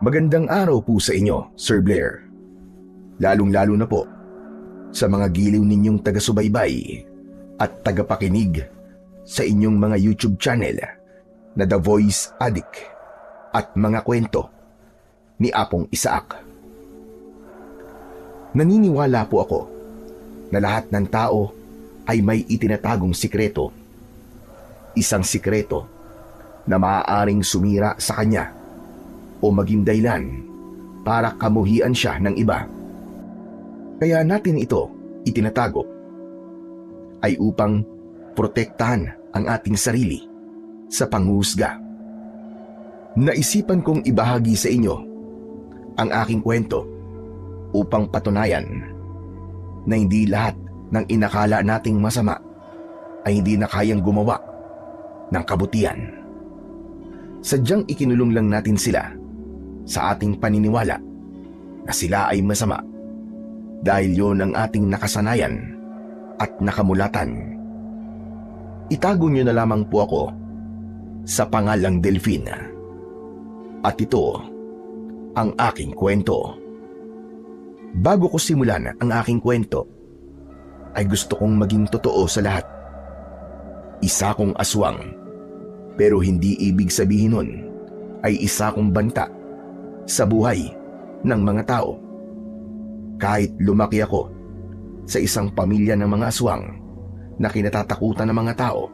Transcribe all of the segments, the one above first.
Magandang araw po sa inyo, Sir Blair. Lalong-lalo na po sa mga giliw ninyong taga-subaybay at tagapakinig sa inyong mga YouTube channel na The Voice Addict at mga kwento ni Apong Isaac. Naniniwala po ako na lahat ng tao ay may itinatagong sikreto. Isang sikreto na maaaring sumira sa kanya o maging dahilan para kamuhian siya ng iba. Kaya natin ito itinatago ay upang protektahan ang ating sarili sa panghuhusga. Naisipan kong ibahagi sa inyo ang aking kwento upang patunayan na hindi lahat ng inakala nating masama ay hindi na kayang gumawa ng kabutihan. Sadyang ikinulong lang natin sila sa ating paniniwala na sila ay masama dahil yon ang ating nakasanayan at nakamulatan. Itago niyo na lamang po ako sa pangalang Delphine. At ito ang aking kwento. Bago ko simulan ang aking kwento, ay gusto kong maging totoo sa lahat. Isa kong aswang, pero hindi ibig sabihin nun ay isa kong banta sa buhay ng mga tao. Kahit lumaki ako sa isang pamilya ng mga aswang na kinatatakutan ng mga tao,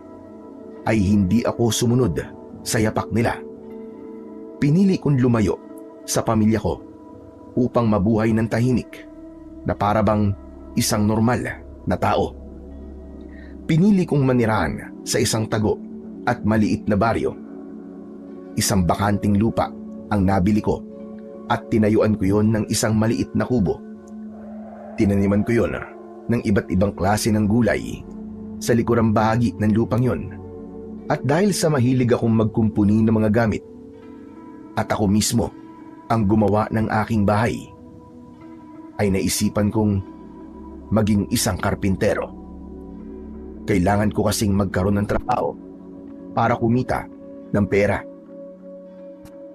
ay hindi ako sumunod sa yapak nila. Pinili kong lumayo sa pamilya ko upang mabuhay ng tahimik na para bang isang normal na tao. Pinili kong manirahan sa isang tago at maliit na baryo. Isang bakanting lupa ang nabili ko at tinayuan ko yon ng isang maliit na kubo. Tinaniman ko yon ng iba't ibang klase ng gulay sa likurang bahagi ng lupang yon. At dahil sa mahilig akong magkumpuni ng mga gamit at ako mismo ang gumawa ng aking bahay, ay naisipan kong maging isang karpintero. Kailangan ko kasing magkaroon ng trabaho para kumita ng pera.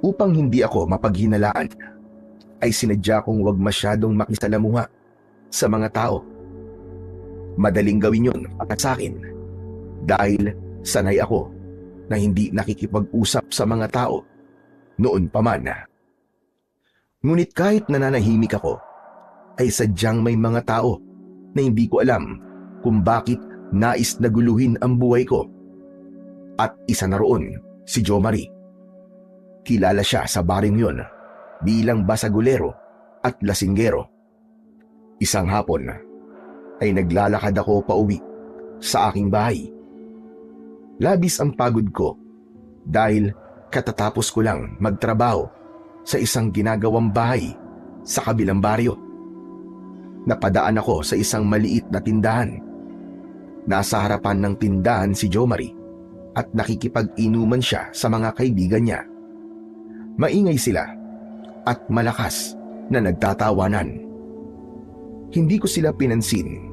Upang hindi ako mapaghinalaan, ay sinadya kong huwag masyadong makisalamuha sa mga tao. Madaling gawin yun para sa akin dahil sanay ako na hindi nakikipag-usap sa mga tao noon pa man. Ngunit kahit nananahimik ako, ay sadyang may mga tao na hindi ko alam kung bakit nais na guluhin ang buhay ko. At isa na roon si Jo Marie. Kilala siya sa baring yon bilang basagulero at lasinggero. Isang hapon ay naglalakad ako pauwi sa aking bahay. Labis ang pagod ko dahil katatapos ko lang magtrabaho sa isang ginagawang bahay sa kabilang baryo. Napadaan ako sa isang maliit na tindahan. Nasa harapan ng tindahan si Jo Marie at nakikipag-inuman siya sa mga kaibigan niya. Maingay sila at malakas na nagtatawanan. Hindi ko sila pinansin.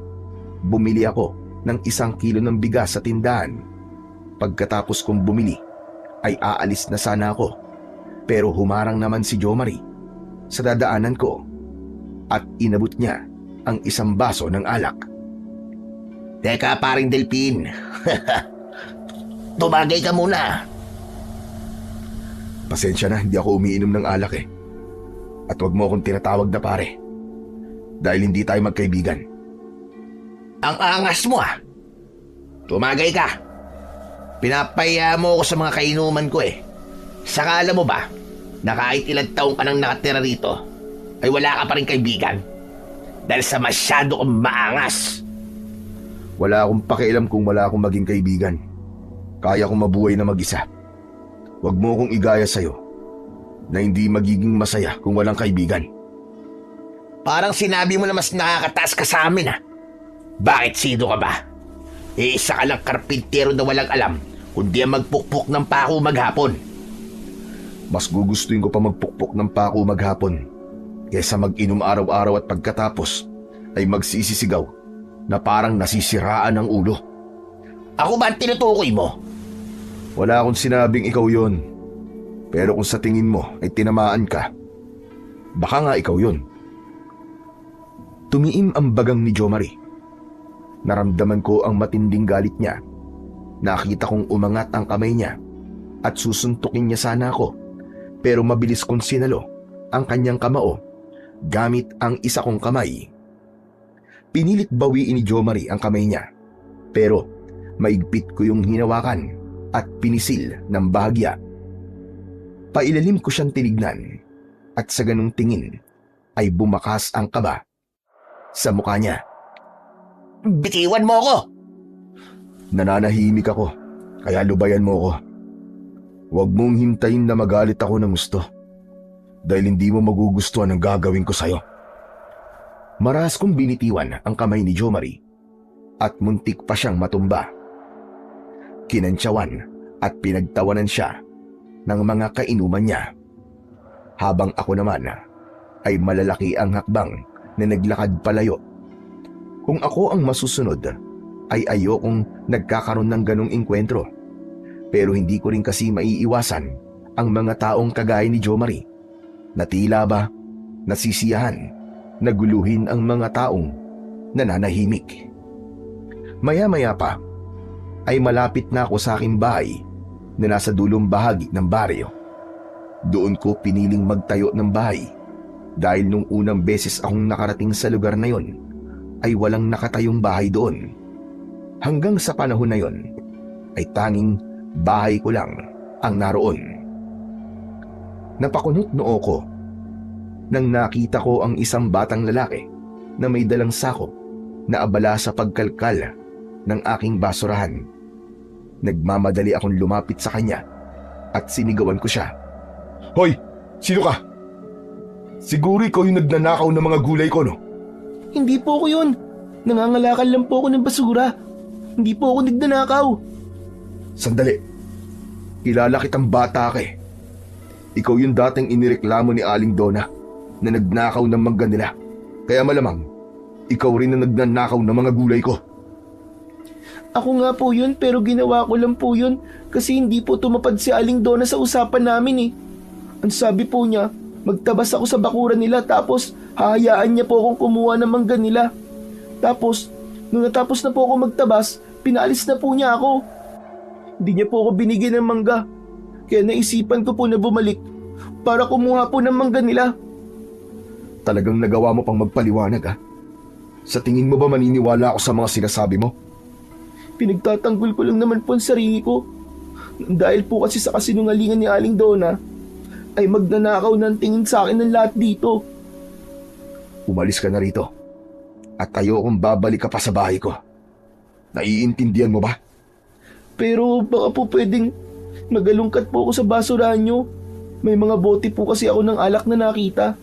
Bumili ako ng 1 kilo ng bigas sa tindahan. Pagkatapos kong bumili, ay aalis na sana ako. Pero humarang naman si Jo Marie sa dadaanan ko at inabot niya ang 1 baso ng alak. Teka, paring Delphine. Tumagay ka muna. Pasensya na, hindi ako umiinom ng alak eh. At wag mo akong tinatawag na pare. Dahil hindi tayo magkaibigan. Ang angas mo ah. Tumagay ka. Pinapaya mo ako sa mga kainuman ko eh. Saka alam mo ba, na kahit ilang taong ka nang nakatira rito, ay wala ka pa rin kaibigan? Dahil sa masyado kang maangas. Wala akong pakialam kung wala akong maging kaibigan. Kaya kong mabuhay na mag-isa. Huwag mo akong igaya sa'yo na hindi magiging masaya kung walang kaibigan. Parang sinabi mo na mas nakakataas ka sa amin ah. Bakit sino ka ba? Isa ka lang karpintero na walang alam kundi ang magpukpok ng pako maghapon. Mas gugustuhin ko pa magpukpok ng pako maghapon kaysa mag-inom araw-araw at pagkatapos ay magsisisigaw na parang nasisiraan ang ulo. Ako ba ang tinutukoy mo? Wala akong sinabing ikaw yon. Pero kung sa tingin mo ay tinamaan ka, Baka nga ikaw yun. Tumiim ang bagang ni Jomari. Naramdaman ko ang matinding galit niya. Nakita kong umangat ang kamay niya at susuntukin niya sana ako, pero mabilis kong sinalo ang kanyang kamao gamit ang isa kong kamay. Pinilit bawiin ni Jomari ang kamay niya, pero maigpit ko yung hinawakan at pinisil ng bahagya. Pailalim ko siyang tinignan at sa ganung tingin ay bumakas ang kaba sa mukha niya. Bitiwan mo ako! Nananahimik ako, kaya lubayan mo ako. Huwag mong hintayin na magalit ako ng gusto, dahil hindi mo magugustuhan ang gagawin ko sa'yo. Maras kong binitiwan ang kamay ni Jomari at muntik pa siyang matumba. Kinantsawan at pinagtawanan siya ng mga kainuman niya, habang ako naman ay malalaki ang hakbang na naglakad palayo. Kung ako ang masusunod, ay ayokong nagkakaroon ng ganong engkwentro. Pero hindi ko rin kasi maiiwasan ang mga taong kagaya ni Jomari na tila ba nasisiyahan, naguluhin ang mga taong nananahimik. Maya-maya pa ay malapit na ako sa aking bahay na nasa dulong bahagi ng baryo. Doon ko piniling magtayo ng bahay dahil nung unang beses akong nakarating sa lugar na yon ay walang nakatayong bahay doon. Hanggang sa panahon na yon ay tanging bahay ko lang ang naroon. Napakunot noo ko nang nakita ko ang isang batang lalaki na may dalang sako na abala sa pagkalkal ng aking basurahan. Nagmamadali akong lumapit sa kanya at sinigawan ko siya. Hoy! Sino ka? Siguro ikaw yung nagnanakaw ng mga gulay ko, no? Hindi po ako yun. Nangangalakal lang po ako ng basura. Hindi po ako nagnanakaw. Sandali. Kilala kitang bata ka eh. Ikaw yung dating inireklamo ni Aling Donna na nagnakaw ng mangga nila. Kaya malamang, ikaw rin na nagnanakaw ng mga gulay ko. Ako nga po yun, pero ginawa ko lang po yun kasi hindi po tumapad si Aling Donna sa usapan namin eh. Ang sabi po niya, magtabas ako sa bakuran nila tapos hahayaan niya po akong kumuha ng mangga nila. Tapos, nung natapos na po ako magtabas, pinaalis na po niya ako. Hindi niya po ako binigyan ng mangga. Kaya naisipan ko po na bumalik para kumuha po ng mangga nila. Talagang nagawa mo pang magpaliwanag ha? Sa tingin mo ba maniniwala ako sa mga sinasabi mo? Pinagtatanggol ko lang naman po ang sarili ko. Dahil po kasi sa kasinungalingan ni Aling Donna, ay magnanakaw ng tingin sa akin ng lahat dito. Umalis ka na rito. At ayokong babalik ka pa sa bahay ko. Naiintindihan mo ba? Pero baka po pwedeng magalungkat po ako sa basurahan nyo. May mga bote po kasi ako ng alak na nakita.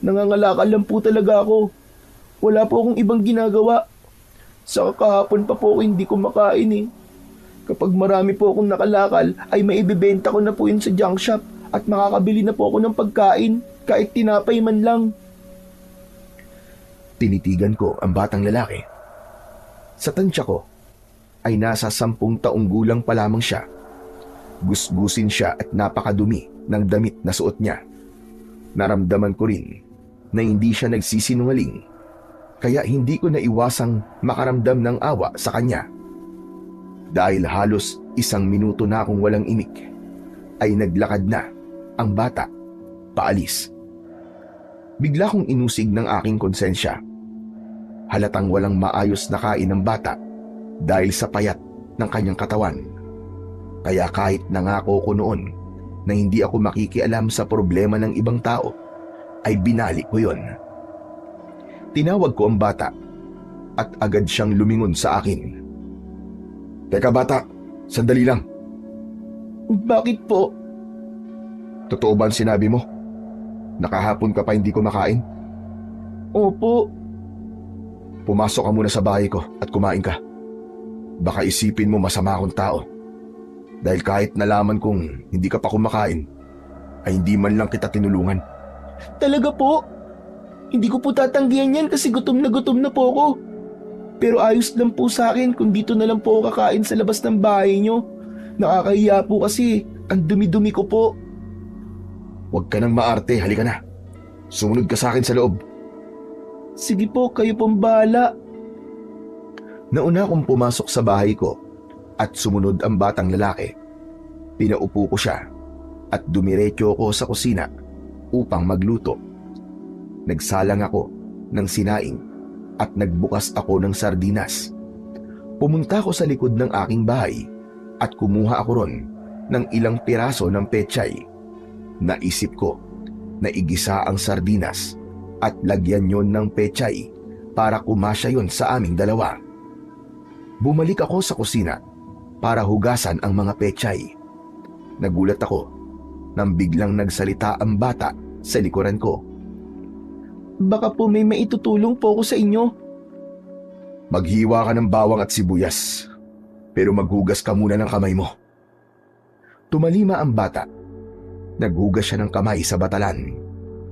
Nangangalakal lang po talaga ako. Wala po akong ibang ginagawa. Sa kahapon pa po ako hindi kumakain eh. Kapag marami po akong nakalakal ay maibibenta ko na po yun sa junk shop at makakabili na po ako ng pagkain kahit tinapay man lang. Tinitigan ko ang batang lalaki. Sa tansya ko ay nasa 10 taong gulang pa lamang siya. Gusgusin siya at napakadumi ng damit na suot niya. Naramdaman ko rin na hindi siya nagsisinungaling, kaya hindi ko naiwasang makaramdam ng awa sa kanya. Dahil halos 1 minuto na akong walang imik, ay naglakad na ang bata paalis. Bigla kong inusig ng aking konsensya. Halatang walang maayos na kain ng bata dahil sa payat ng kanyang katawan. Kaya kahit nangako ko noon na hindi ako makikialam sa problema ng ibang tao, ay binalik ko yon. Tinawag ko ang bata at agad siyang lumingon sa akin. Teka bata, sandali lang. Bakit po? Totoo ba ang sinabi mo? Nakahapon ka pa hindi kumakain? Opo. Pumasok ka muna sa bahay ko at kumain ka. Baka isipin mo masama akong tao. Dahil kahit nalaman kong hindi ka pa kumakain, ay hindi man lang kita tinulungan. Talaga po? Hindi ko po tatanggihan yan kasi gutom na po ako. Pero ayos lang po sa akin kung dito na lang po ako kakain sa labas ng bahay nyo. Nakakahiya po kasi ang dumi-dumi ko po. Huwag ka nang maarte, halika na. Sumunod ka sa akin sa loob. Sige po, kayo pong bahala. Nauna akong pumasok sa bahay ko at sumunod ang batang lalaki. Pinaupo ko siya at dumiretso ko sa kusina upang magluto. Nagsalang ako ng sinaing at nagbukas ako ng sardinas. Pumunta ako sa likod ng aking bahay at kumuha ako ron ng ilang piraso ng pechay. Naisip ko na igisa ang sardinas at lagyan yon ng pechay para kumasya yon sa aming dalawa. Bumalik ako sa kusina para hugasan ang mga pechay. Nagulat ako nang biglang nagsalita ang bata sa likuran ko. Baka po may maitutulong po ako sa inyo. Maghiwa ka ng bawang at sibuyas, pero maghugas ka muna ng kamay mo. Tumalima ang bata. Naghugas siya ng kamay sa batalan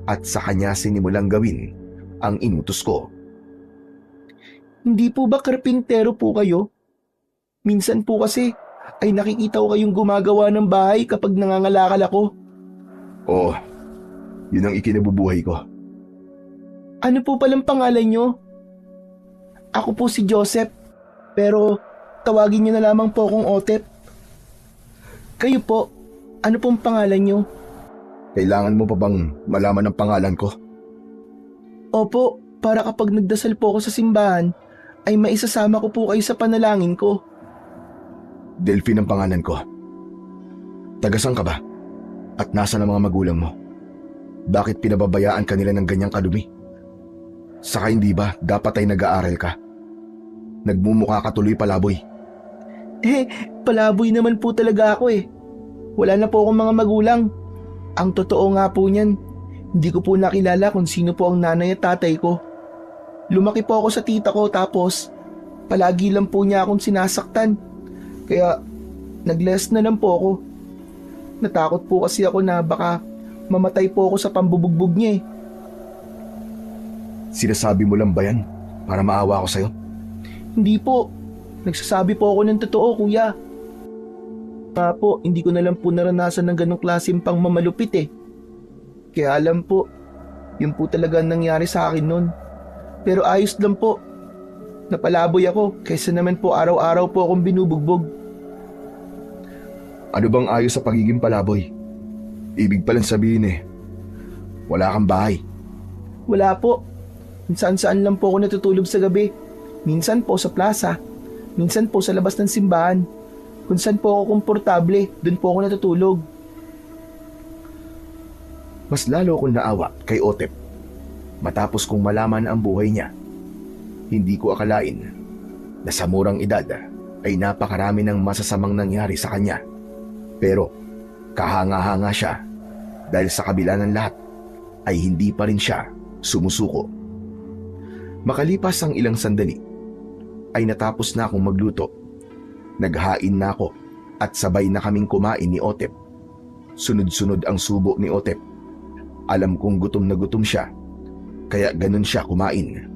at sa kanya sinimulang gawin ang inutos ko. Hindi po ba karpintero po kayo? Minsan po kasi ay nakikita ko kayong gumagawa ng bahay kapag nangangalakal ako. Oo, yun ang ikinabubuhay ko. Ano po palang pangalan nyo? Ako po si Joseph, pero tawagin nyo na lamang po akong Otep. Kayo po, ano pong pangalan nyo? Kailangan mo pa bang malaman ang pangalan ko? Opo, para kapag nagdasal po ako sa simbahan, ay maisasama ko po kayo sa panalangin ko. Delphine ang pangalan ko. Tagasang ka ba? At nasa ang mga magulang mo? Bakit pinababayaan ka nila ng ganyang kadumi? Saka hindi ba dapat ay nag-aaral ka? Nagmumukha ka tuloy palaboy. Palaboy naman po talaga ako eh. Wala na po akong mga magulang. Ang totoo nga po niyan, hindi ko po nakilala kung sino po ang nanay at tatay ko. Lumaki po ako sa tita ko tapos palagi lang po niya akong sinasaktan. Kaya nag-less na lang po ako. Natakot po kasi ako na baka mamatay po ako sa pambubugbog niya eh. Sinasabi mo lang ba yan para maawa ako sa'yo? Hindi po. Nagsasabi po ako ng totoo, kuya. Nga po, hindi ko na lang po naranasan ng ganong klaseng pang mamalupit eh. Kaya alam po, yun po talaga ang nangyari sa akin nun. Pero ayos lang po. Napalaboy ako kaysa naman po araw-araw po akong binubugbog. Ano bang ayos sa pagiging palaboy? Ibig palang sabihin eh, wala kang bahay. Wala po. Minsan-saan lang po ako natutulog sa gabi. Minsan po sa plaza. Minsan po sa labas ng simbahan. Kung saan po ako komportable, doon po ako natutulog. Mas lalo akong naawa kay Otep matapos kong malaman ang buhay niya. Hindi ko akalain na sa murang edad ay napakarami ng masasamang nangyari sa kanya. Pero kahanga-hanga siya dahil sa kabila ng lahat ay hindi pa rin siya sumusuko. Makalipas ang ilang sandali ay natapos na akong magluto. Naghain na ako at sabay na kaming kumain ni Otep. Sunod-sunod ang subo ni Otep. Alam kong gutom na gutom siya, kaya ganun siya kumain.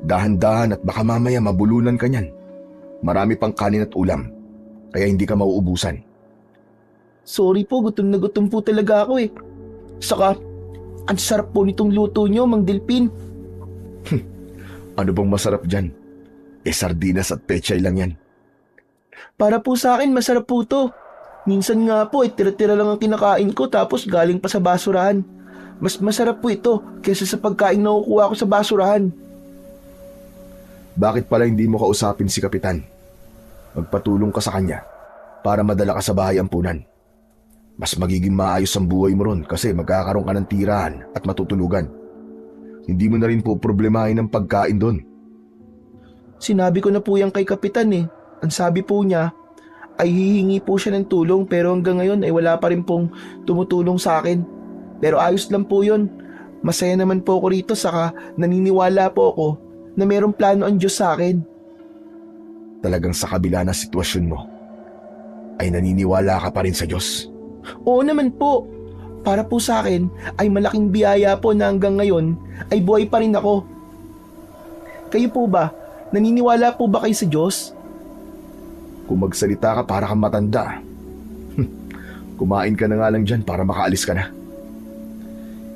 Dahan-dahan at baka mamaya mabulunan ka niyan. Marami pang kanin at ulam, kaya hindi ka mauubusan. Sorry po, gutom na gutom po talaga ako eh. Saka, ang sarap po nitong luto nyo, Mang Delpin. Ano bang masarap dyan? Sardinas at pechay lang yan. Para po sa akin, masarap po to. Minsan nga po, tira-tira lang ang kinakain ko tapos galing pa sa basurahan. Mas masarap po ito kaysa sa pagkain na kukuha ko sa basurahan. Bakit pala hindi mo kausapin si Kapitan? Magpatulong ka sa kanya para madala ka sa bahay ampunan. Mas magiging maayos ang buhay mo ron kasi magkakaroon ka ng tirahan at matutulugan. Hindi mo na rin po problemahin ang pagkain doon. Sinabi ko na po yan kay Kapitan eh. Ang sabi po niya ay hihingi po siya ng tulong pero hanggang ngayon ay wala pa rin pong tumutulong sa akin. Pero ayos lang po yun. Masaya naman po ako rito saka naniniwala po ako na mayroong plano ang Diyos sa akin. Talagang sa kabila ng sitwasyon mo ay naniniwala ka pa rin sa Diyos. Oo naman po. Para po sa akin ay malaking biyaya po na hanggang ngayon ay buhay pa rin ako. Kayo po ba? Naniniwala po ba kayo sa Diyos? Kung magsalita ka para kang matanda, kumain ka na nga lang dyan para makaalis ka na.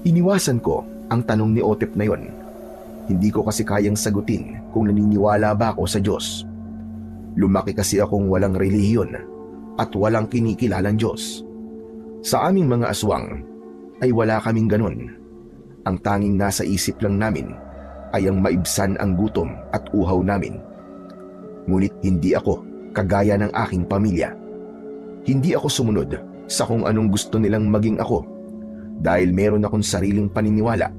Iniwasan ko ang tanong ni Otep na yon. Hindi ko kasi kayang sagutin kung naniniwala ba ako sa Diyos. Lumaki kasi akong walang relihiyon at walang kinikilalang Diyos. Sa aming mga aswang ay wala kaming ganun. Ang tanging nasa isip lang namin ay ang maibsan ang gutom at uhaw namin. Ngunit hindi ako kagaya ng aking pamilya. Hindi ako sumunod sa kung anong gusto nilang maging ako dahil meron akong sariling paniniwala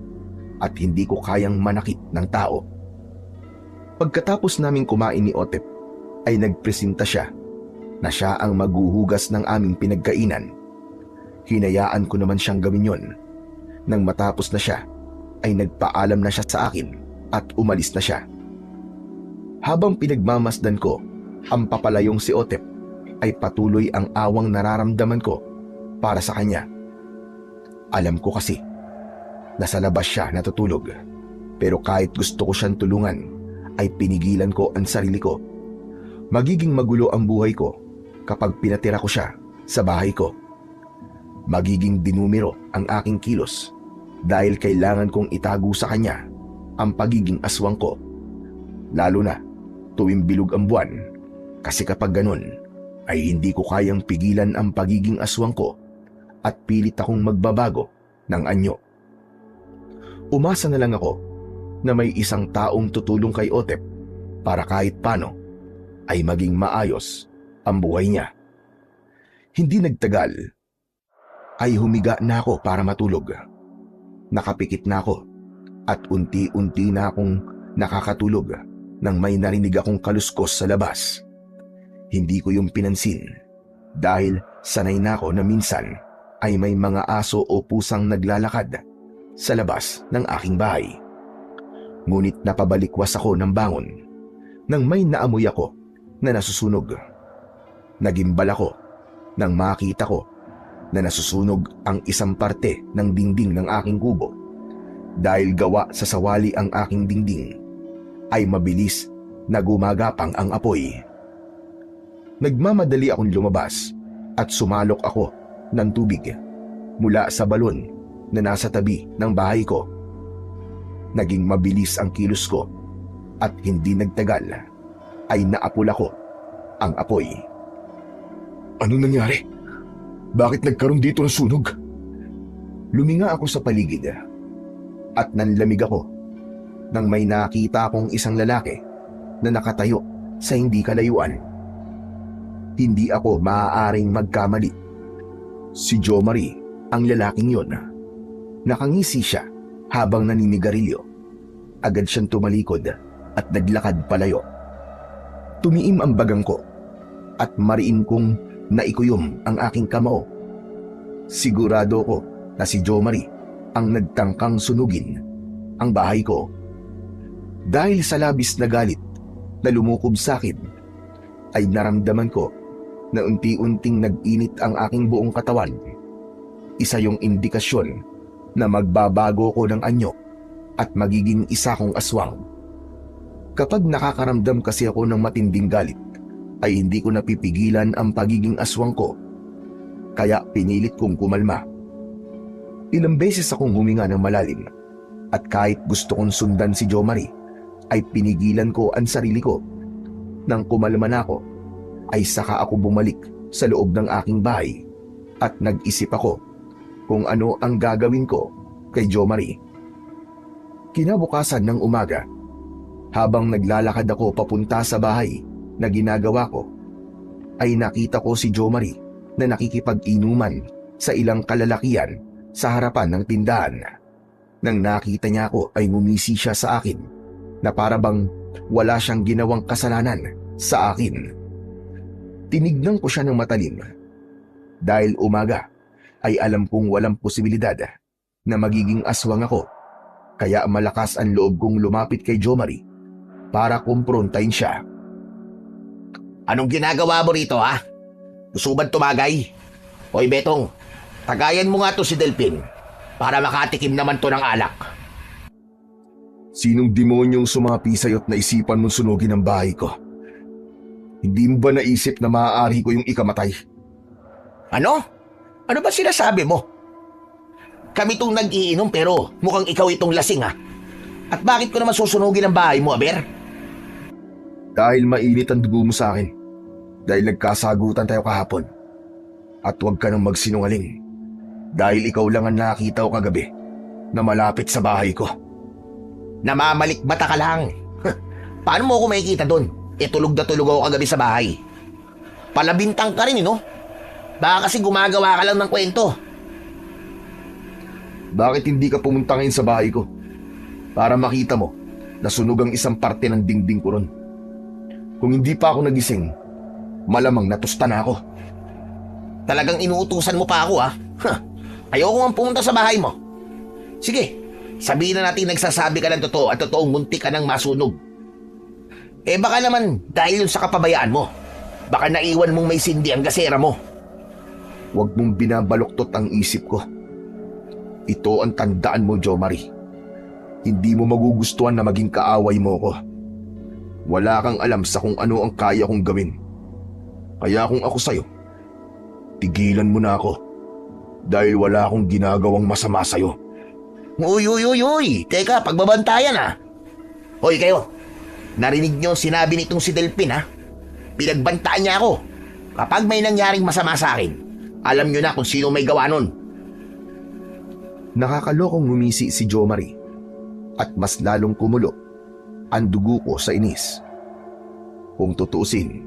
at hindi ko kayang manakit ng tao. Pagkatapos naming kumain ni Otep, ay nagpresenta siya na siya ang maghuhugas ng aming pinagkainan. Hinayaan ko naman siyang gawin yon. Nang matapos na siya, ay nagpaalam na siya sa akin at umalis na siya. Habang pinagmamasdan ko ang papalayong si Otep, ay patuloy ang awang nararamdaman ko para sa kanya. Alam ko kasi, nasa labas siya natutulog, pero kahit gusto ko siyang tulungan, ay pinigilan ko ang sarili ko. Magiging magulo ang buhay ko kapag pinatira ko siya sa bahay ko. Magiging dinumero ang aking kilos dahil kailangan kong itago sa kanya ang pagiging aswang ko. Lalo na tuwing bilog ang buwan, kasi kapag ganun ay hindi ko kayang pigilan ang pagiging aswang ko at pilit akong magbabago ng anyo. Umasa na lang ako na may isang taong tutulong kay Otep para kahit paano ay maging maayos ang buhay niya. Hindi nagtagal ay humiga na ako para matulog. Nakapikit na ako at unti-unti na akong nakakatulog nang may narinig akong kaluskos sa labas. Hindi ko yung pinansin dahil sanay na ako na minsan ay may mga aso o pusang naglalakad sa labas ng aking bahay. Ngunit napabalikwas ako ng bangon nang may naamoy ako na nasusunog. Nagimbal ako nang makita ko na nasusunog ang isang parte ng dingding ng aking kubo. Dahil gawa sa sawali ang aking dingding, ay mabilis na gumagapang ang apoy. Nagmamadali akong lumabas at sumalok ako ng tubig mula sa balon na nasa tabi ng bahay ko. Naging mabilis ang kilos ko at hindi nagtagal ay naapula ko ang apoy. Ano nangyari? Bakit nagkaroon dito ng sunog? Luminga ako sa paligid at nanlamig ako nang may nakita akong isang lalaki na nakatayo sa hindi kalayuan. Hindi ako maaaring magkamali. Si Jo Marie ang lalaking yon. Nakangisi siya habang naninigarilyo. Agad siyang tumalikod at naglakad palayo. Tumiim ang bagang ko at mariin kong naikuyom ang aking kamao. Sigurado ko na si Jo Marie ang nagtangkang sunugin ang bahay ko. Dahil sa labis na galit na lumukob sa akin, ay naramdaman ko na unti-unting nag-init ang aking buong katawan. Isa yung indikasyon na magbabago ko ng anyo at magiging isa kong aswang. Kapag nakakaramdam kasi ako ng matinding galit, ay hindi ko napipigilan ang pagiging aswang ko. Kaya pinilit kong kumalma. Ilang beses akong huminga ng malalim at kahit gusto kong sundan si Jo Marie, ay pinigilan ko ang sarili ko. Nang kumalma na ako, ay saka ako bumalik sa loob ng aking bahay at nag-isip ako kung ano ang gagawin ko kay Jo Marie. Kinabukasan ng umaga, habang naglalakad ako papunta sa bahay na ginagawa ko, ay nakita ko si Jo Marie na nakikipag-inuman sa ilang kalalakian sa harapan ng tindahan. Nang nakita niya ako ay ngumisi siya sa akin na para bang wala siyang ginawang kasalanan sa akin. Tinignan ko siya ng matalim. Dahil umaga ay alam kong walang posibilidad na magiging aswang ako, kaya malakas ang loob kong lumapit kay Jo Marie para kumprontahin siya. Anong ginagawa mo rito, ha? Gusto ba tumagay? Hoy, Betong, tagayan mo nga to si Delphin para makatikim naman to ng alak. Sinong demonyong sumapi sa'yo't naisipan mong sunugin ang bahay ko? Hindi mo ba naisip na maaari ko yung ikamatay? Ano? Ano ba sinasabi mo? Kami tong nag-iinom pero mukhang ikaw itong lasing ha. At bakit ko naman susunugin ang bahay mo, Aber? Dahil mainit ang dugo mo sa akin. Dahil nagkasagutan tayo kahapon. At huwag ka nang magsinungaling. Dahil ikaw lang ang nakita ko kagabi na malapit sa bahay ko. Namamalikbata ka lang. Paano mo ako makikita doon? Tulog na tulog ako kagabi sa bahay. Palabintang ka rin, no? Baka kasi gumagawa ka lang ng kwento. Bakit hindi ka pumunta ngayon sa bahay ko? Para makita mo na sunog ang isang parte ng dingding ko ron. Kung hindi pa ako nagising, malamang natusta na ako. Talagang inuutusan mo pa ako, ha? Ayoko nga pumunta sa bahay mo. Sige, sabihin na natin nagsasabi ka ng totoo at totoong muntik ka ng masunog. Baka naman dahil yun sa kapabayaan mo. Baka naiwan mong may sindi ang gasera mo. Huwag mong binabaluktot ang isip ko. Ito ang tandaan mo, Jo Marie. Hindi mo magugustuhan na maging kaaway mo ko. Wala kang alam sa kung ano ang kaya kong gawin. Kaya kung ako sa'yo, tigilan mo na ako. Dahil wala akong ginagawang masama sa'yo. Uy! Teka, pagbabantayan ha. Hoy kayo, narinig niyo ang sinabi nitong si Delphin ha? Pinagbantaan niya ako. Kapag may nangyaring masama sa akin, alam niyo na kung sino may gawa nun. Nakakalokong ngumisi si Jo Marie at mas lalong kumulo ang dugo ko sa inis. Kung tutuusin,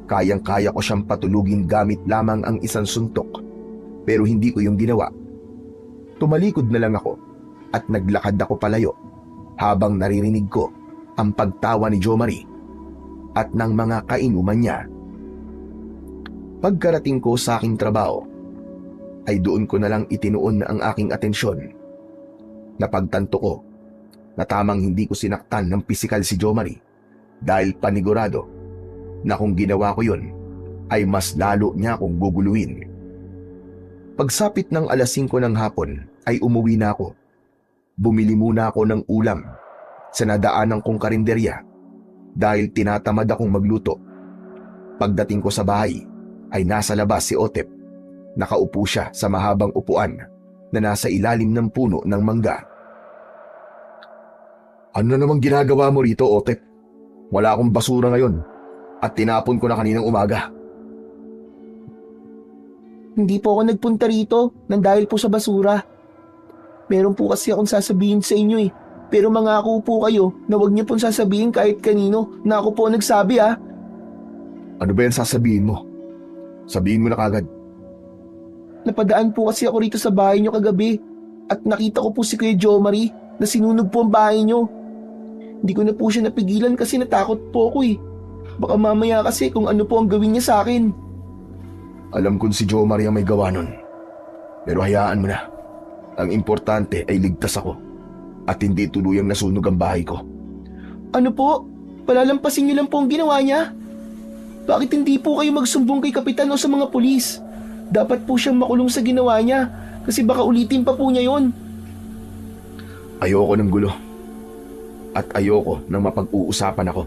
kayang-kaya ko siyang patulugin gamit lamang ang isang suntok, pero hindi ko yung ginawa. Tumalikod na lang ako at naglakad ako palayo habang naririnig ko ang pagtawa ni Jo Marie at ng mga kainuman niya. Pagkarating ko sa aking trabaho, ay doon ko na lang itinuon ang aking atensyon. Napagtanto ko na tamang hindi ko sinaktan ng pisikal si Jo Marie dahil panigurado na kung ginawa ko yun ay mas lalo niya akong guguluhin. Pagsapit ng 5:00 ng hapon ay umuwi na ako. Bumili muna ako ng ulam sa nadaanan kong karinderya dahil tinatamad akong magluto. Pagdating ko sa bahay ay nasa labas si Otep. Nakaupo siya sa mahabang upuan na nasa ilalim ng puno ng mangga. Ano namang ginagawa mo rito, Otep? Wala akong basura ngayon at tinapon ko na kaninang umaga. Hindi po ako nagpunta rito nang dahil po sa basura. Meron po kasi akong sasabihin sa inyo eh. Pero mangako po kayo na huwag niyo pong sasabihin kahit kanino na ako po ang nagsabi ah. Ano ba yan sasabihin mo? Sabihin mo na kagad. Napadaan po kasi ako rito sa bahay niyo kagabi at nakita ko po si Kuya Jo Marie na sinunog po ang bahay niyo. Hindi ko na po siya napigilan kasi natakot po ako eh. Baka mamaya kasi kung ano po ang gawin niya sa akin. Alam kong si Jo Marie ang may gawa nun. Pero hayaan mo na. Ang importante ay ligtas ako at hindi tuluyang nasunog ang bahay ko. Ano po? Palalampasin niyo lang po ang ginawa niya? Bakit hindi po kayo magsumbong kay kapitan o sa mga pulis? Dapat po siyang makulong sa ginawa niya kasi baka ulitin pa po niya yon. Ayoko ng gulo. At ayoko nang mapag-uusapan ako.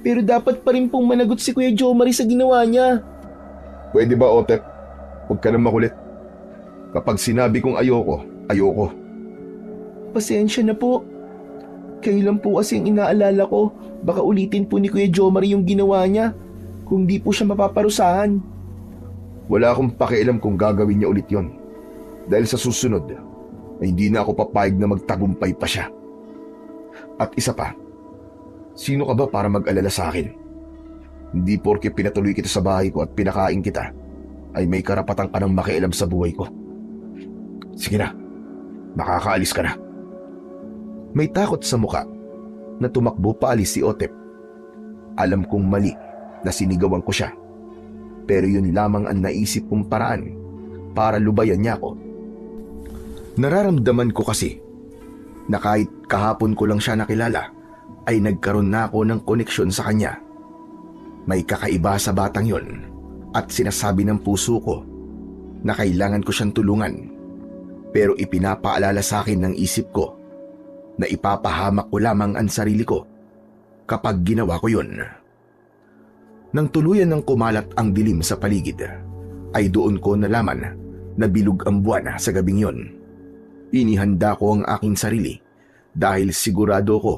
Pero dapat pa rin pong managot si Kuya Jo Marie sa ginawa niya. Pwede ba, Otep? Huwag ka nang makulit. Kapag sinabi kong ayoko, ayoko. Pasensya na po. Kayo lang po kasi ang inaalala ko. Baka ulitin po ni Kuya Jo Marie yung ginawa niya kung di po siya mapaparusahan. Wala akong pakialam kung gagawin niya ulit yon. Dahil sa susunod, ay hindi na ako papayag na magtagumpay pa siya. At isa pa, sino ka ba para mag-alala sa akin? Hindi porke pinatuloy kita sa bahay ko at pinakain kita, ay may karapatan ka ng makialam sa buhay ko. Sige na, makakaalis ka na. May takot sa muka na tumakbo paalis si Otep. Alam kong mali na sinigawan ko siya. Pero yun lamang ang naisip kong paraan para lubayan niya ako. Nararamdaman ko kasi na kahit kahapon ko lang siya nakilala, ay nagkaroon na ako ng koneksyon sa kanya. May kakaiba sa batang yon at sinasabi ng puso ko na kailangan ko siyang tulungan. Pero ipinapaalala sa akin ng isip ko na ipapahamak ko lamang ang sarili ko kapag ginawa ko yun. Nang tuluyan ng kumalat ang dilim sa paligid, ay doon ko nalaman Nabilog ang buwan sa gabing yon. Inihanda ko ang aking sarili dahil sigurado ko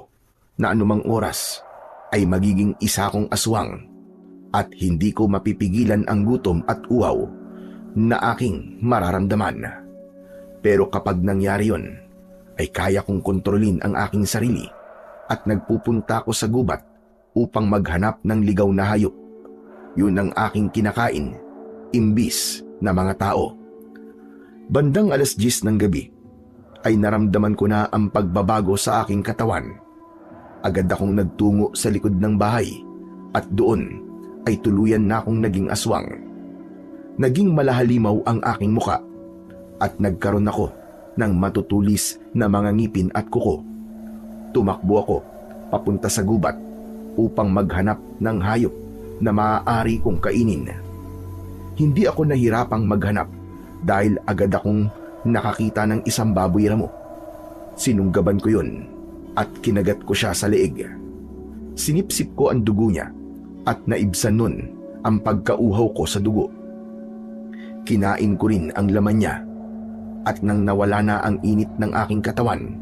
na anumang oras ay magiging isa kong aswang at hindi ko mapipigilan ang gutom at uhaw na aking mararamdaman. Pero kapag nangyari yon, ay kaya kong kontrolin ang aking sarili at nagpupunta ko sa gubat upang maghanap ng ligaw na hayop. Yun ang aking kinakain, imbis na mga tao. Bandang 10:00 ng gabi ay naramdaman ko na ang pagbabago sa aking katawan. Agad akong nagtungo sa likod ng bahay at doon ay tuluyan na akong naging aswang. Naging malahalimaw ang aking muka at nagkaroon ako ng matutulis na mga ngipin at kuko. Tumakbo ako papunta sa gubat upang maghanap ng hayop na maaari kong kainin. Hindi ako nahirapang maghanap dahil agad akong nakakita ng isang baboy ramo. Sinunggaban ko yun at kinagat ko siya sa leeg. Sinipsip ko ang dugo niya at naibsan nun ang pagkauhaw ko sa dugo. Kinain ko rin ang laman niya at nang nawala na ang init ng aking katawan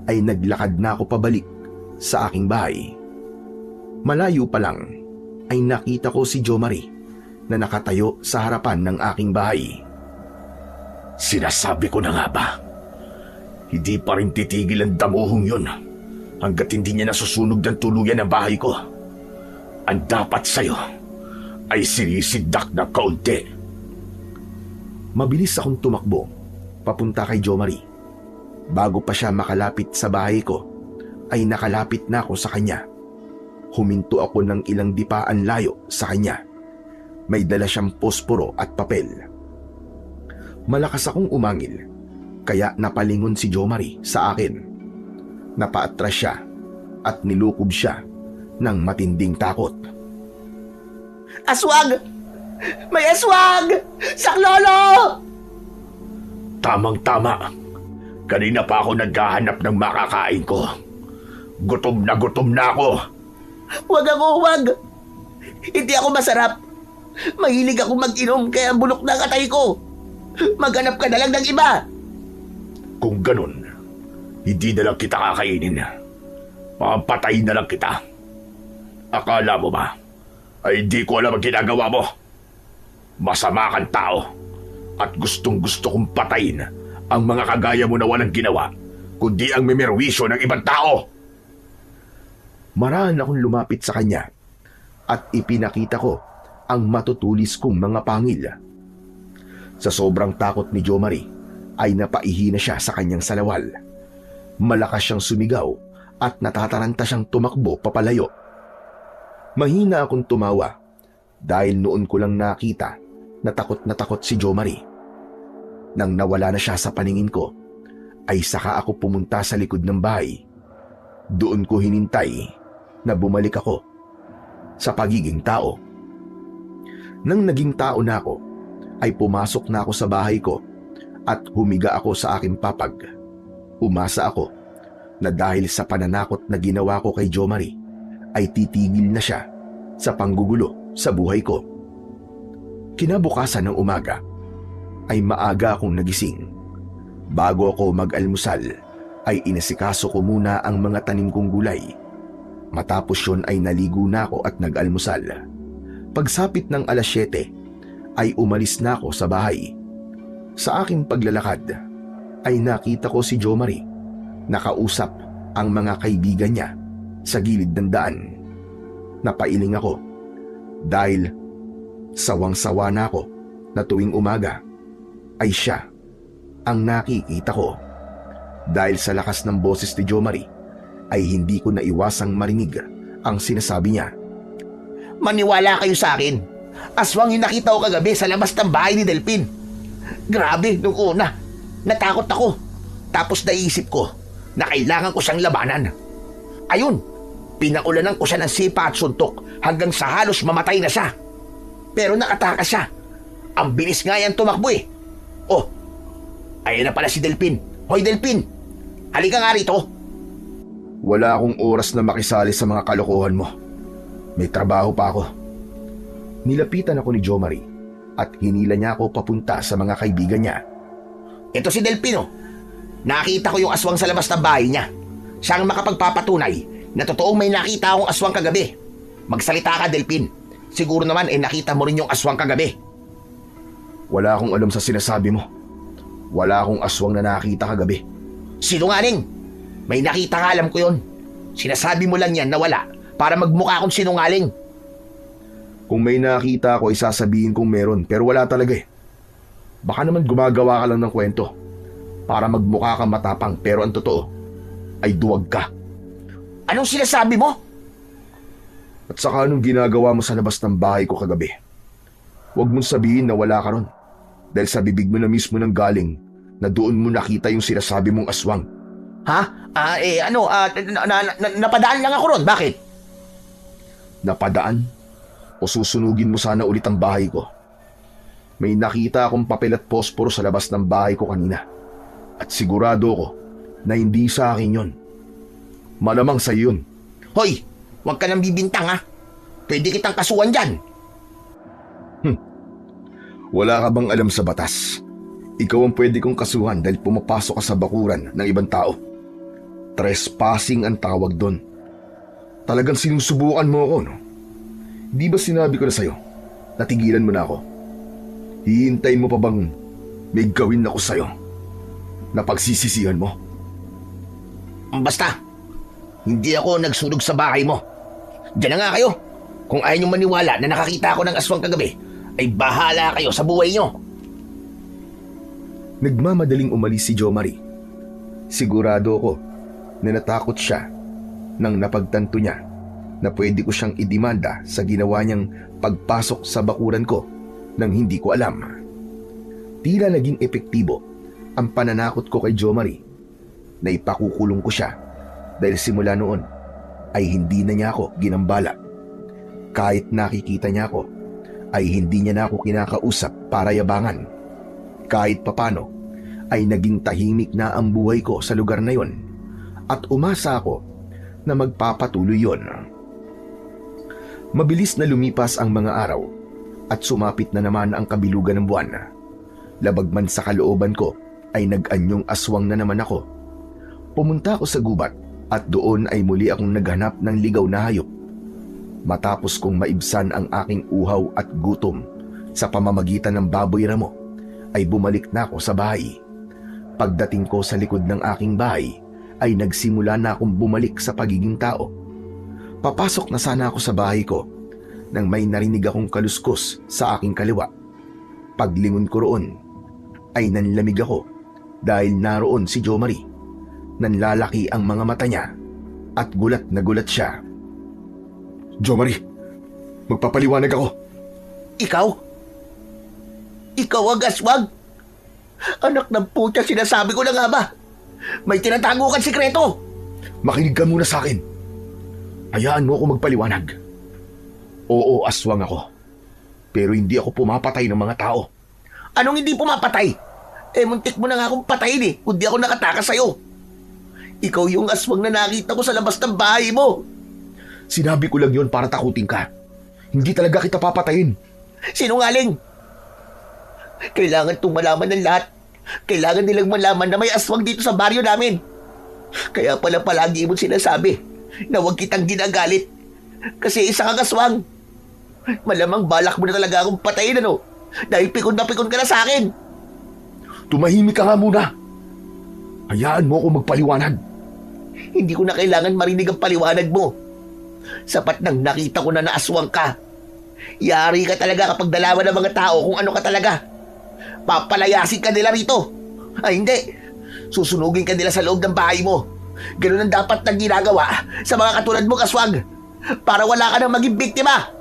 ay naglakad na ako pabalik sa aking bahay. Malayo pa lang ay nakita ko si Jo Marie na nakatayo sa harapan ng aking bahay. Sinasabi ko na nga ba? Hindi pa rin titigil ang damuhong yun hanggat hindi niya nasusunog ng tuluyan ang bahay ko. Ang dapat sa'yo ay sinisindak na kaunti. Mabilis akong tumakbo papunta kay Jo Marie. Bago pa siya makalapit sa bahay ko, ay nakalapit na ako sa kanya. Huminto ako ng ilang dipaan layo sa kanya. May dala siyang posporo at papel. Malakas akong umangil, kaya napalingon si Jo Marie sa akin. Napaatras siya at nilukob siya ng matinding takot. Aswang! May aswang! Saklolo! Tamang-tama. Kanina pa ako naghahanap ng makakain ko. Gutom na ako. Huwag! Hindi ako masarap. Mahilig ako mag-inom kaya bulok na ang atay ko. Maghanap ka na lang ng iba. Kung ganun, hindi na lang kita kakainin. Papatayin na lang kita. Akala mo ba ay hindi ko alam ang ginagawa mo? Masama kang tao at gustong-gusto kong patayin ang mga kagaya mo na walang ginawa kundi ang memerwisyo ng ibang tao. Marahan akong lumapit sa kanya at ipinakita ko ang matutulis kong mga pangil. Sa sobrang takot ni Jo Marie ay napaihina siya sa kanyang salawal. Malakas siyang sumigaw at natataranta siyang tumakbo papalayo. Mahina akong tumawa dahil noon ko lang nakita na takot si Jo Marie. Nang nawala na siya sa paningin ko, ay saka ako pumunta sa likod ng bahay. Doon ko hinintay na bumalik ako sa pagiging tao. Nang naging tao na ako, ay pumasok na ako sa bahay ko at humiga ako sa aking papag. Umasa ako na dahil sa pananakot na ginawa ko kay Jo Marie, ay titigil na siya sa panggugulo sa buhay ko. Kinabukasan ng umaga, ay maaga akong nagising. Bago ako mag-almusal, ay inasikaso ko muna ang mga tanim kong gulay. Matapos yun ay naligo na ako at nag-almusal. Pagsapit ng 7:00, ay umalis na ako sa bahay. Sa aking paglalakad, ay nakita ko si Jo Marie. Nakausap ang mga kaibigan niya sa gilid ng daan. Napailing ako dahil sawang-sawa na ako na tuwing umaga ay siya ang nakikita ko. Dahil sa lakas ng boses ni Jo Marie ay hindi ko naiwasang marinig ang sinasabi niya. Maniwala kayo sa akin. Aswang yung nakita ko kagabi sa labas ng bahay ni Delpin. Grabe, nung una, natakot ako. Tapos naisip ko na kailangan ko siyang labanan. Ayun, pinaulanan ko siya ng sipa at suntok hanggang sa halos mamatay na siya. Pero nakatakas siya. Ang bilis nga yan tumakbo eh. Oh, ayun na pala si Delpin. Hoy Delpin, halika nga rito. Wala akong oras na makisali sa mga kalokohan mo. May trabaho pa ako. Nilapitan ako ni Jo Marie at hinila niya ako papunta sa mga kaibigan niya. Ito si Delpino. Nakita ko yung aswang sa labas ng bahay niya. Siya ang makapagpapatunay na totoong may nakita akong aswang kagabi. Magsalita ka, Delpin. Siguro naman nakita mo rin yung aswang kagabi. Wala akong alam sa sinasabi mo. Wala akong aswang na nakita kagabi. Sinungaling! May nakita ka, alam ko yun. Sinasabi mo lang yan na wala para magmukha akong sinungaling. Kung may nakita ako, isasabihin kong meron, pero wala talaga eh. Baka naman gumagawa ka lang ng kwento para magmukha kang matapang, pero ang totoo ay duwag ka. Anong sinasabi mo? At saka anong ginagawa mo sa labas ng bahay ko kagabi? Huwag mong sabihin na wala ka ron, dahil sa bibig mo na mismo nang galing na doon mo nakita yung sinasabi mong aswang. Ha? Napadaan lang ako ron. Bakit? Napadaan? O susunugin mo sana ulit ang bahay ko? May nakita akong papel at posporo sa labas ng bahay ko kanina. At sigurado ko na hindi sa akin yon. Malamang sa yun. Hoy! Huwag ka nang bibintang ha. Pwede kitang kasuhan dyan. Wala ka bang alam sa batas? Ikaw ang pwede kong kasuhan dahil pumapasok ka sa bakuran ng ibang tao. Trespassing ang tawag doon. Talagang sinusubukan mo ako, no? Di ba sinabi ko na sa'yo, natigilan mo na ako? Hihintayin mo pa bang may gawin ako sa'yo na pagsisisihan mo? Basta, hindi ako nagsunog sa bahay mo. Diyan na nga kayo. Kung ayaw nyo maniwala na nakakita ako ng aswang kagabi, ay bahala kayo sa buhay nyo. Nagmamadaling umalis si Jo Marie. Sigurado ko na natakot siya nang napagtanto niya na pwede ko siyang idemanda sa ginawa niyang pagpasok sa bakuran ko nang hindi ko alam. Tila naging epektibo ang pananakot ko kay Jo Marie na ipakukulong ko siya dahil simula noon ay hindi na niya ako ginambala. Kahit nakikita niya ako ay hindi niya na ako kinakausap para yabangan. Kahit papano ay naging tahimik na ang buhay ko sa lugar na yon at umasa ako na magpapatuloy yon. Mabilis na lumipas ang mga araw at sumapit na naman ang kabilugan ng buwan. Labag man sa kalooban ko ay nag-anyong aswang na naman ako. Pumunta ako sa gubat at doon ay muli akong naghanap ng ligaw na hayop. Matapos kong maibsan ang aking uhaw at gutom sa pamamagitan ng baboy ramo, ay bumalik na ako sa bahay. Pagdating ko sa likod ng aking bahay, ay nagsimula na akong bumalik sa pagiging tao. Papasok na sana ako sa bahay ko nang may narinig akong kaluskos sa aking kaliwa. Paglingon ko roon, ay nanlamig ako dahil naroon si Jo Marie. Nanlalaki ang mga mata niya at gulat na gulat siya. Jo Marie, magpapaliwanag ako. Ikaw? Ikaw ang aswang? Anak ng putya, sinasabi ko na nga ba? May tinatago kang sikreto. Makinig ka muna sa akin. Hayaan mo ako magpaliwanag. Oo, aswang ako. Pero hindi ako pumapatay ng mga tao. Anong hindi pumapatay? Muntik mo na nga akong patayin kung di ako nakatakas sa'yo. Ikaw yung aswang na nakita ko sa labas ng bahay mo. Sinabi ko lang yon para takutin ka. Hindi talaga kita papatayin. Sinungaling! Kailangan itong malaman ng lahat. Kailangan nilang malaman na may aswang dito sa baryo namin. Kaya pala palagi mo sinasabi na huwag kitang ginagalit. Kasi isa kang aswang. Malamang balak mo na talaga akong patayin, ano? Dahil pikon na pikon ka na sa akin. Tumahimik ka nga muna. Hayaan mo ako magpaliwanag. Hindi ko na kailangan marinig ang paliwanag mo. Sapat nang nakita ko na naaswang ka. Yari ka talaga kapag dalaman ng mga tao kung ano ka talaga. Papalayasin ka nila rito. Ay hindi. Susunugin ka nila sa loob ng bahay mo. Ganun ang dapat na ginagawa sa mga katulad mong aswang. Para wala ka nang maging biktima.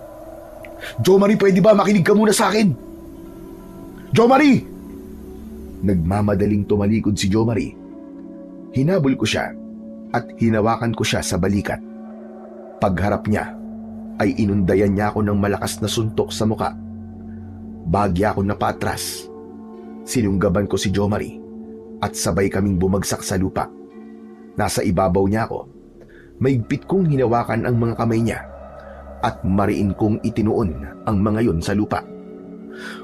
Jo Marie, pwede ba makinig ka muna sa akin? Jo Marie! Nagmamadaling tumalikod si Jo Marie. Hinabol ko siya at hinawakan ko siya sa balikat. Pagharap niya ay inundayan niya ako ng malakas na suntok sa muka. Bagya ako na paatras. Sinunggaban ko si Jo Marie at sabay kaming bumagsak sa lupa. Nasa ibabaw niya ako. Maigpit kong hinawakan ang mga kamay niya at mariin kong itinuon ang mga yon sa lupa.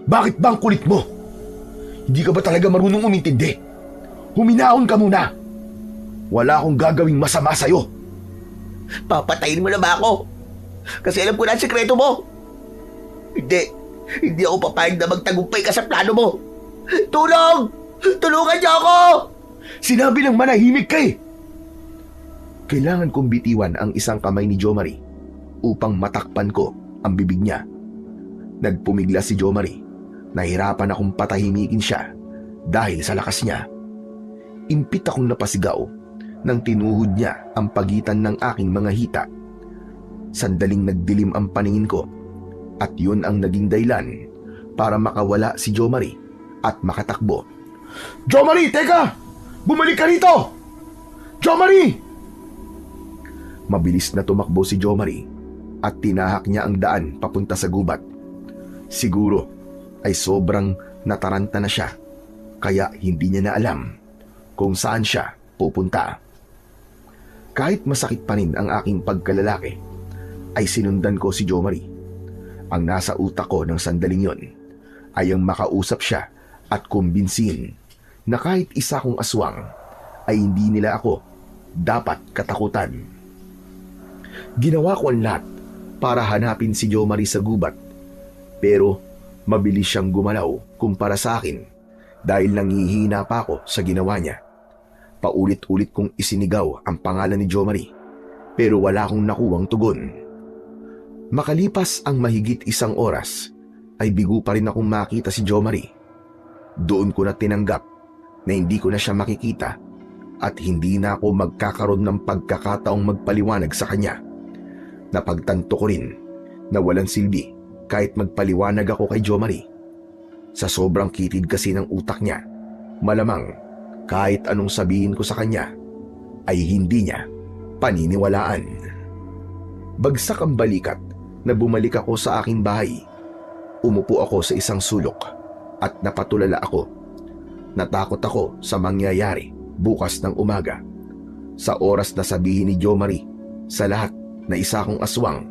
Bakit ba ang kulit mo? Hindi ka ba talaga marunong umintindi? Huminaon ka muna. Wala akong gagawing masama sa'yo. Papatayin mo na ba ako? Kasi alam ko na ang sekreto mo. Hindi ako papayag na magtagumpay ka sa plano mo. Tulong! Tulungan niyo ako! Sinabi lang manahimik ka eh. Kailangan kong bitiwan ang isang kamay ni Jomari upang matakpan ko ang bibig niya. Nagpumigla si Jomari. Nahirapan akong patahimikin siya dahil sa lakas niya. Impit akong napasigaw nang tinuhod niya ang pagitan ng aking mga hita. Sandaling nagdilim ang paningin ko at yun ang naging dahilan para makawala si Jomari at makatakbo. Jomari, teka! Bumalik ka rito! Jomari! Mabilis na tumakbo si Jomari at tinahak niya ang daan papunta sa gubat. Siguro ay sobrang nataranta na siya kaya hindi niya na alam kung saan siya pupunta. Kahit masakit pa rin ang aking pagkalalaki, ay sinundan ko si Jomari. Ang nasa utak ko ng sandaling yon ay ang makausap siya at kumbinsihin na kahit isa kong aswang ay hindi nila ako dapat katakutan. Ginawa ko ang lahat para hanapin si Jomari sa gubat, pero mabilis siyang gumalaw kumpara sa akin dahil nanghihina pa ako sa ginawa niya. Paulit-ulit kong isinigaw ang pangalan ni Jomari pero wala akong nakuwang tugon. Makalipas ang mahigit 1 oras ay bigo pa rin akong makita si Jomari. Doon ko na tinanggap na hindi ko na siya makikita at hindi na ako magkakaroon ng pagkakataong magpaliwanag sa kanya. Napagtanto ko rin na walang silbi kahit magpaliwanag ako kay Jomari. Sa sobrang kitid kasi ng utak niya, malamang kahit anong sabihin ko sa kanya ay hindi niya paniniwalaan. Bagsak ang balikat na bumalik ako sa aking bahay. Umupo ako sa isang sulok at napatulala ako. Natakot ako sa mangyayari bukas ng umaga. Sa oras na sabihin ni Jomari sa lahat na isa akong aswang,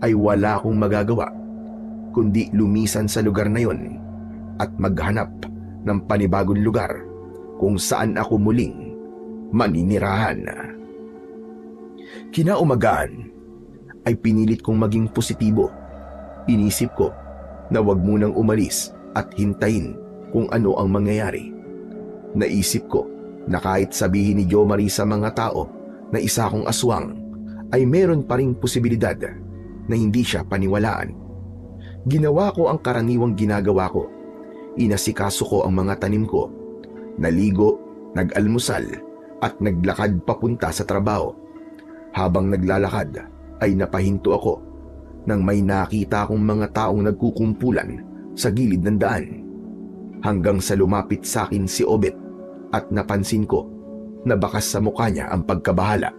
ay wala akong magagawa kundi lumisan sa lugar na yon at maghanap ng panibagong lugar kung saan ako muling maninirahan. Kinaumagahan ay pinilit kong maging positibo. Inisip ko na wag munang umalis at hintayin kung ano ang mangyayari. Naisip ko na kahit sabihin ni Jomari sa mga tao na isa akong aswang, ay meron pa ring posibilidad na hindi siya paniwalaan. Ginawa ko ang karaniwang ginagawa ko. Inasikaso ko ang mga tanim ko. Naligo, nag-almusal at naglakad papunta sa trabaho. Habang naglalakad ay napahinto ako nang may nakita akong mga taong nagkukumpulan sa gilid ng daan. Hanggang sa lumapit sa akin si Obet at napansin ko na bakas sa mukha niya ang pagkabahala.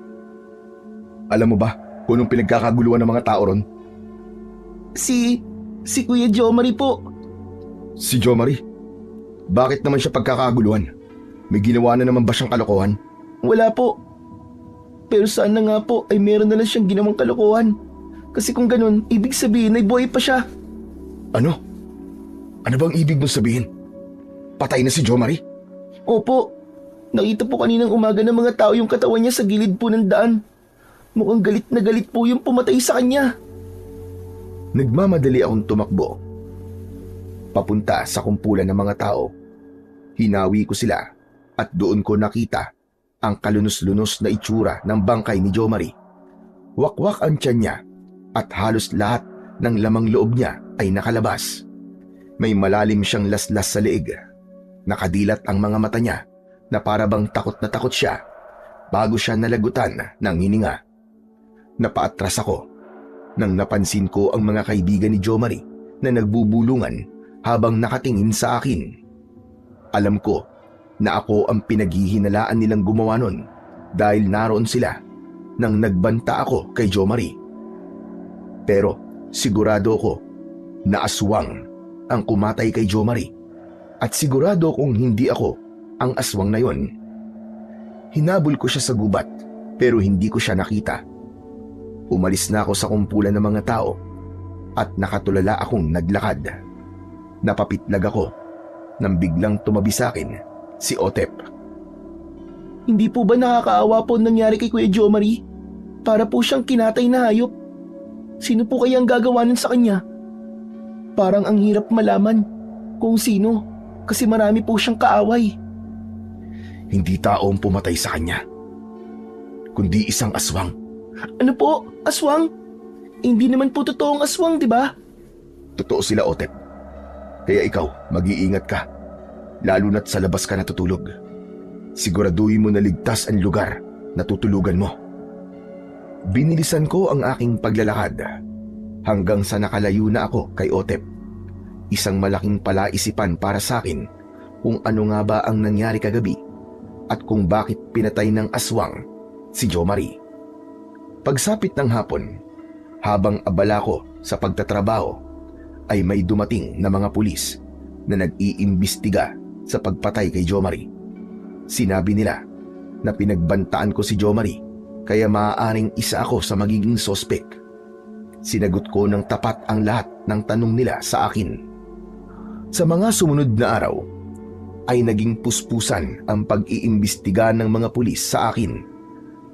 Alam mo ba kung anong pinagkakaguluhan ng mga tao ron? Si Kuya Jomari po. Si Jomari? Bakit naman siya pagkakaguluhan? May ginawa na naman ba siyang kalokohan? Wala po. Pero sana nga po ay meron na lang siyang ginawang kalokohan. Kasi kung ganun, ibig sabihin ay buhay pa siya. Ano? Ano bang ibig mong sabihin? Patay na si Jomari? Opo. Nakita po kaninang umaga ng mga tao yung katawan niya sa gilid po ng daan. Mukhang galit na galit po yung pumatay sa kanya. Nagmamadali akong tumakbo papunta sa kumpulan ng mga tao. Hinawi ko sila at doon ko nakita ang kalunos-lunos na itsura ng bangkay ni Jomari. Wakwak ang tiyan niya at halos lahat ng lamang loob niya ay nakalabas. May malalim siyang laslas sa leeg. Nakadilat ang mga mata niya na para bang takot na takot siya bago siya nalagutan ng hininga. Napaatras ako nang napansin ko ang mga kaibigan ni Jomari na nagbubulungan habang nakatingin sa akin. Alam ko na ako ang pinaghihinalaan nilang gumawa nun dahil naroon sila nang nagbanta ako kay Jomari. Pero sigurado ko na aswang ang kumatay kay Jomari at sigurado kong hindi ako ang aswang na yon. Hinabol ko siya sa gubat pero hindi ko siya nakita. Umalis na ako sa kumpulan ng mga tao at nakatulala akong naglakad. Napapitlag ako nang biglang tumabi sa akin si Otep. Hindi po ba nakakaawa po ang nangyari kay Kuya Jomari? Para po siyang kinatay na hayop. Sino po kaya ang gagawa nun sa kanya? Parang ang hirap malaman kung sino kasi marami po siyang kaaway. Hindi tao ang pumatay sa kanya, kundi isang aswang. Ano po? Aswang? Hindi naman po totoong aswang, di ba? Totoo sila, Otep. Kaya ikaw, mag-iingat ka. Lalo na't sa labas ka natutulog. Siguraduhin mo na ligtas ang lugar na tutulugan mo. Binilisan ko ang aking paglalakad hanggang sa nakalayo na ako kay Otep. Isang malaking palaisipan para sa akin kung ano nga ba ang nangyari kagabi at kung bakit pinatay ng aswang si Jomari. Pagsapit ng hapon, habang abala ko sa pagtatrabaho, ay may dumating na mga pulis na nag-iimbestiga sa pagpatay kay Jomari. Sinabi nila na pinagbantaan ko si Jomari kaya maaaring isa ako sa magiging sospek. Sinagot ko ng tapat ang lahat ng tanong nila sa akin. Sa mga sumunod na araw, ay naging puspusan ang pag-iimbestiga ng mga pulis sa akin,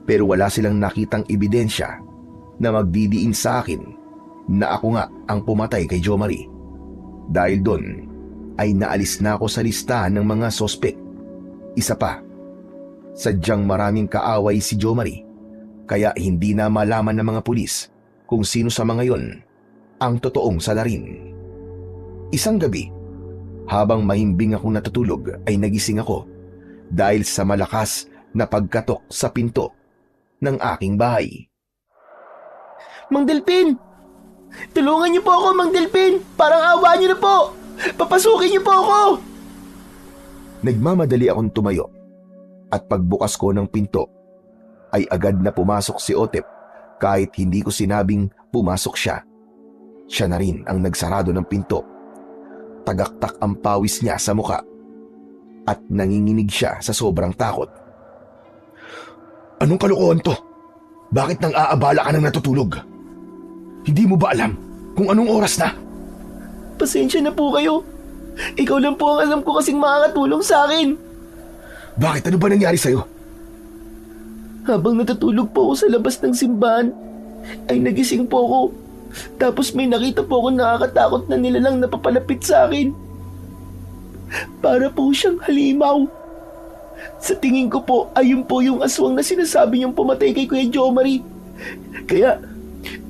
pero wala silang nakitang ebidensya na magdidiin sa akin na ako nga ang pumatay kay Jomari. Dahil doon ay naalis na ako sa listahan ng mga sospek. Isa pa, sadyang maraming kaaway si Jomari kaya hindi na malaman ng mga pulis kung sino sa mga yon ang totoong salarin. Isang gabi, habang mahimbing akong natutulog ay nagising ako dahil sa malakas na pagkatok sa pinto ng aking bahay. Mang Delpin! Tulungan niyo po ako, Mang Delpin! Parang awa niyo na po! Papasukin niyo po ako! Nagmamadali akong tumayo at pagbukas ko ng pinto ay agad na pumasok si Otep kahit hindi ko sinabing pumasok siya. Siya na rin ang nagsarado ng pinto. Tagaktak ang pawis niya sa muka at nanginginig siya sa sobrang takot. Anong kalokohan to? Bakit nang aabala ka nang natutulog? Hindi mo ba alam kung anong oras na? Pasensya na po kayo. Ikaw lang po ang alam ko kasing makakatulong sa akin. Bakit? Ano ba nangyari sa'yo? Habang natutulog po ako sa labas ng simbahan, ay nagising po ako. Tapos may nakita po ako nakakatakot na nilalang na papalapit sa akin. Para po siyang halimaw. Sa tingin ko po, ayun po yung aswang na sinasabi niyong pumatay kay Kuya Jomari. Kaya,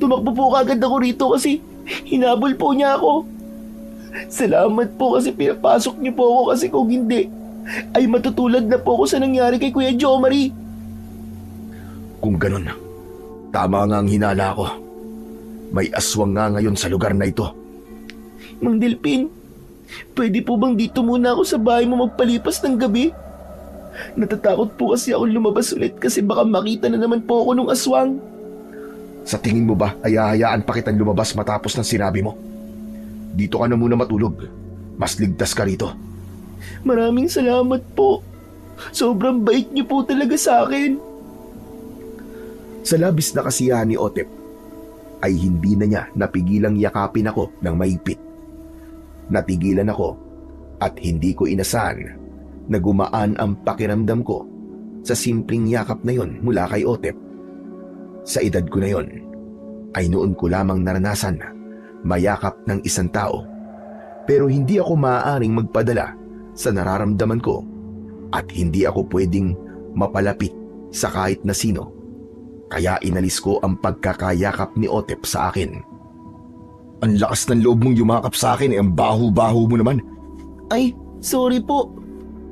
tumakbo po kagad ako rito kasi hinabol po niya ako. Salamat po kasi pinapasok niyo po ako kasi kung hindi, ay matutulad na po ako sa nangyari kay Kuya Jomari. Kung ganun, tama nga ang hinala ko. May aswang nga ngayon sa lugar na ito. Mang Delpin, pwede po bang dito muna ako sa bahay mo magpalipas ng gabi? Natatakot po kasi ako lumabas ulit kasi baka makita na naman po ako nung aswang. Sa tingin mo ba ay hahayaan pa kitang lumabas matapos ng sinabi mo? Dito ka na muna matulog. Mas ligtas ka rito. Maraming salamat po. Sobrang bait niyo po talaga sa akin. Sa labis na kasiyahan ni Otep, ay hindi na niya napigilang yakapin ako ng mahigpit. Natigilan ako at hindi ko inasahan na gumaan ang pakiramdam ko sa simpleng yakap na yon mula kay Otep. Sa edad ko na yon, ay noon ko lamang naranasan mayakap ng isang tao, pero hindi ako maaaring magpadala sa nararamdaman ko at hindi ako pwedeng mapalapit sa kahit na sino. Kaya inalis ko ang pagkakayakap ni Otep sa akin. Ang lakas ng loob mong yumakap sa akin, ang baho-baho mo naman. Ay, sorry po.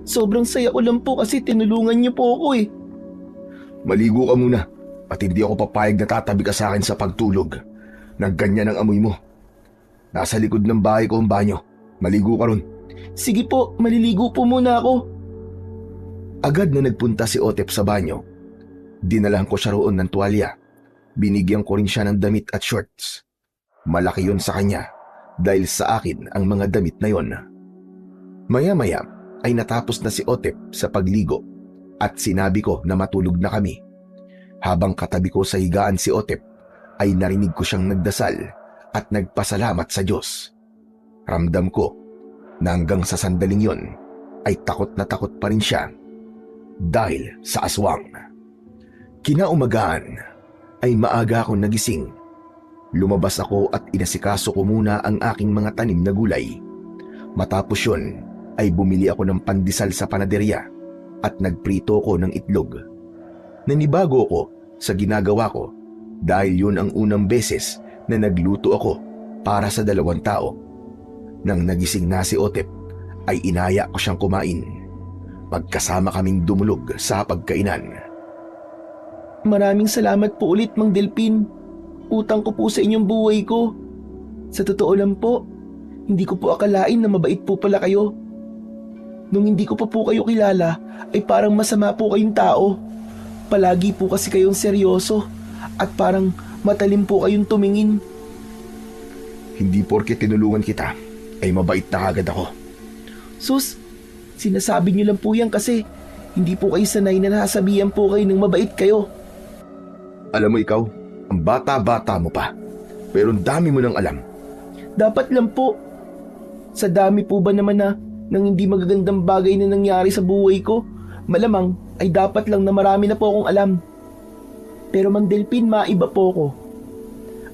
Sobrang saya ko lang po kasi tinulungan niyo po ako eh. Maligo ka muna at hindi ako papayag na tatabi ka sa akin sa pagtulog. Nagganyan ang amoy mo. Nasa likod ng bahay ko ang banyo. Maligo ka ron. Sige po, maliligo po muna ako. Agad na nagpunta si Otep sa banyo. Dinalahan ko siya roon ng tuwalya. Binigyan ko rin siya ng damit at shorts. Malaki yon sa kanya dahil sa akin ang mga damit na yon. Maya-maya ay natapos na si Otep sa pagligo at sinabi ko na matulog na kami. Habang katabi ko sa higaan si Otep ay narinig ko siyang nagdasal at nagpasalamat sa Diyos. Ramdam ko na hanggang sa sandaling yon ay takot na takot pa rin siya dahil sa aswang. Kinaumagahan ay maaga akong nagising. Lumabas ako at inasikaso ko muna ang aking mga tanim na gulay. Matapos yon ay bumili ako ng pandesal sa panaderya at nagprito ko ng itlog. Nanibago ako sa ginagawa ko dahil yun ang unang beses na nagluto ako para sa 2 tao. Nang nagising na si Otep ay inaya ko siyang kumain. Magkasama kaming dumulog sa pagkainan. Maraming salamat po ulit, Mang Delpin. Utang ko po sa inyong buhay ko. Sa totoo lang po, hindi ko po akalain na mabait po pala kayo. Nung hindi ko pa po kayo kilala, ay parang masama po kayong tao. Palagi po kasi kayong seryoso at parang matalim po kayong tumingin. Hindi porke tinulungan kita ay mabait na agad ako. Sus, sinasabi niyo lang po yan kasi hindi po kayo sanay na nasasabihan po kayo ng mabait kayo. Alam mo ikaw, ang bata-bata mo pa, pero ang dami mo nang alam. Dapat lang po. Sa dami po ba naman na ng hindi magagandang bagay na nangyari sa buhay ko, malamang ay dapat lang na marami na po akong alam. Pero Mang Delpin, maiba po ko.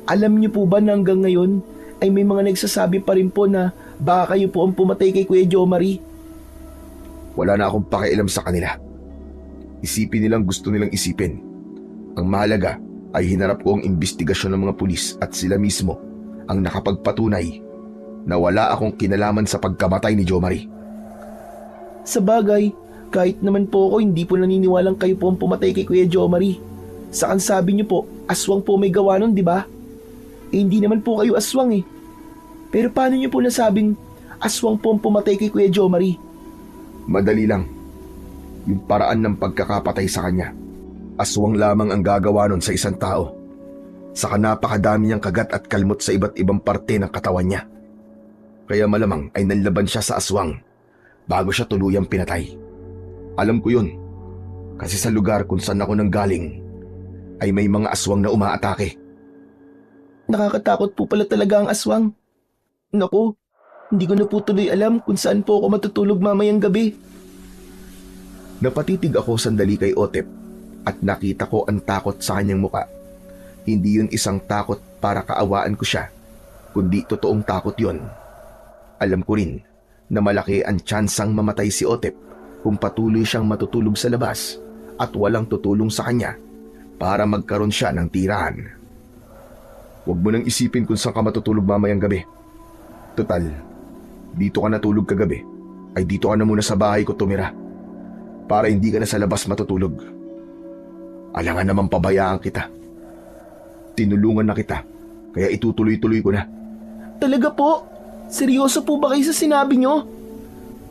Alam niyo po ba na hanggang ngayon ay may mga nagsasabi pa rin po na baka kayo po ang pumatay kay Kuya Jomari? Wala na akong pakialam sa kanila. Isipin nilang gusto nilang isipin. Ang mahalaga ay hinarap ko ang imbestigasyon ng mga pulis at sila mismo ang nakapagpatunay na wala akong kinalaman sa pagkamatay ni Jomari. Sa bagay, kahit naman po ako hindi po naniniwalang kayo po ang pumatay kay Kuya Jomari. Saan sabi niyo po, aswang po may gawa nun, di ba? Eh hindi naman po kayo aswang eh. Pero paano niyo po nasabing aswang po ang pumatay kay Kuya Jomari? Madali lang. Yung paraan ng pagkakapatay sa kanya. Aswang lamang ang gagawa nun sa isang tao. Saka napakadami niyang kagat at kalmot sa iba't ibang parte ng katawan niya. Kaya malamang ay nanlaban siya sa aswang bago siya tuluyang pinatay. Alam ko yun. Kasi sa lugar kung saan ako nanggaling ay may mga aswang na umaatake. Nakakatakot po pala talaga ang aswang. Naku, hindi ko na po tuloy alam kung saan po ako matutulog mamayang gabi. Napatitig ako sandali kay Otep at nakita ko ang takot sa kanyang muka. Hindi yun isang takot para kaawaan ko siya, kundi totoong takot yun. Alam ko rin na malaki ang tsansang mamatay si Otep kung patuloy siyang matutulog sa labas at walang tutulong sa kanya para magkaroon siya ng tirahan. Huwag mo nang isipin kung saan ka matutulog mamayang gabi. Total, dito ka natulog kagabi, ay dito ka na muna sa bahay ko tumira para hindi ka na sa labas matutulog. Alangan naman pabayaan kita. Tinulungan na kita, kaya itutuloy-tuloy ko na. Talaga po? Seryoso po ba kayo sa sinabi nyo?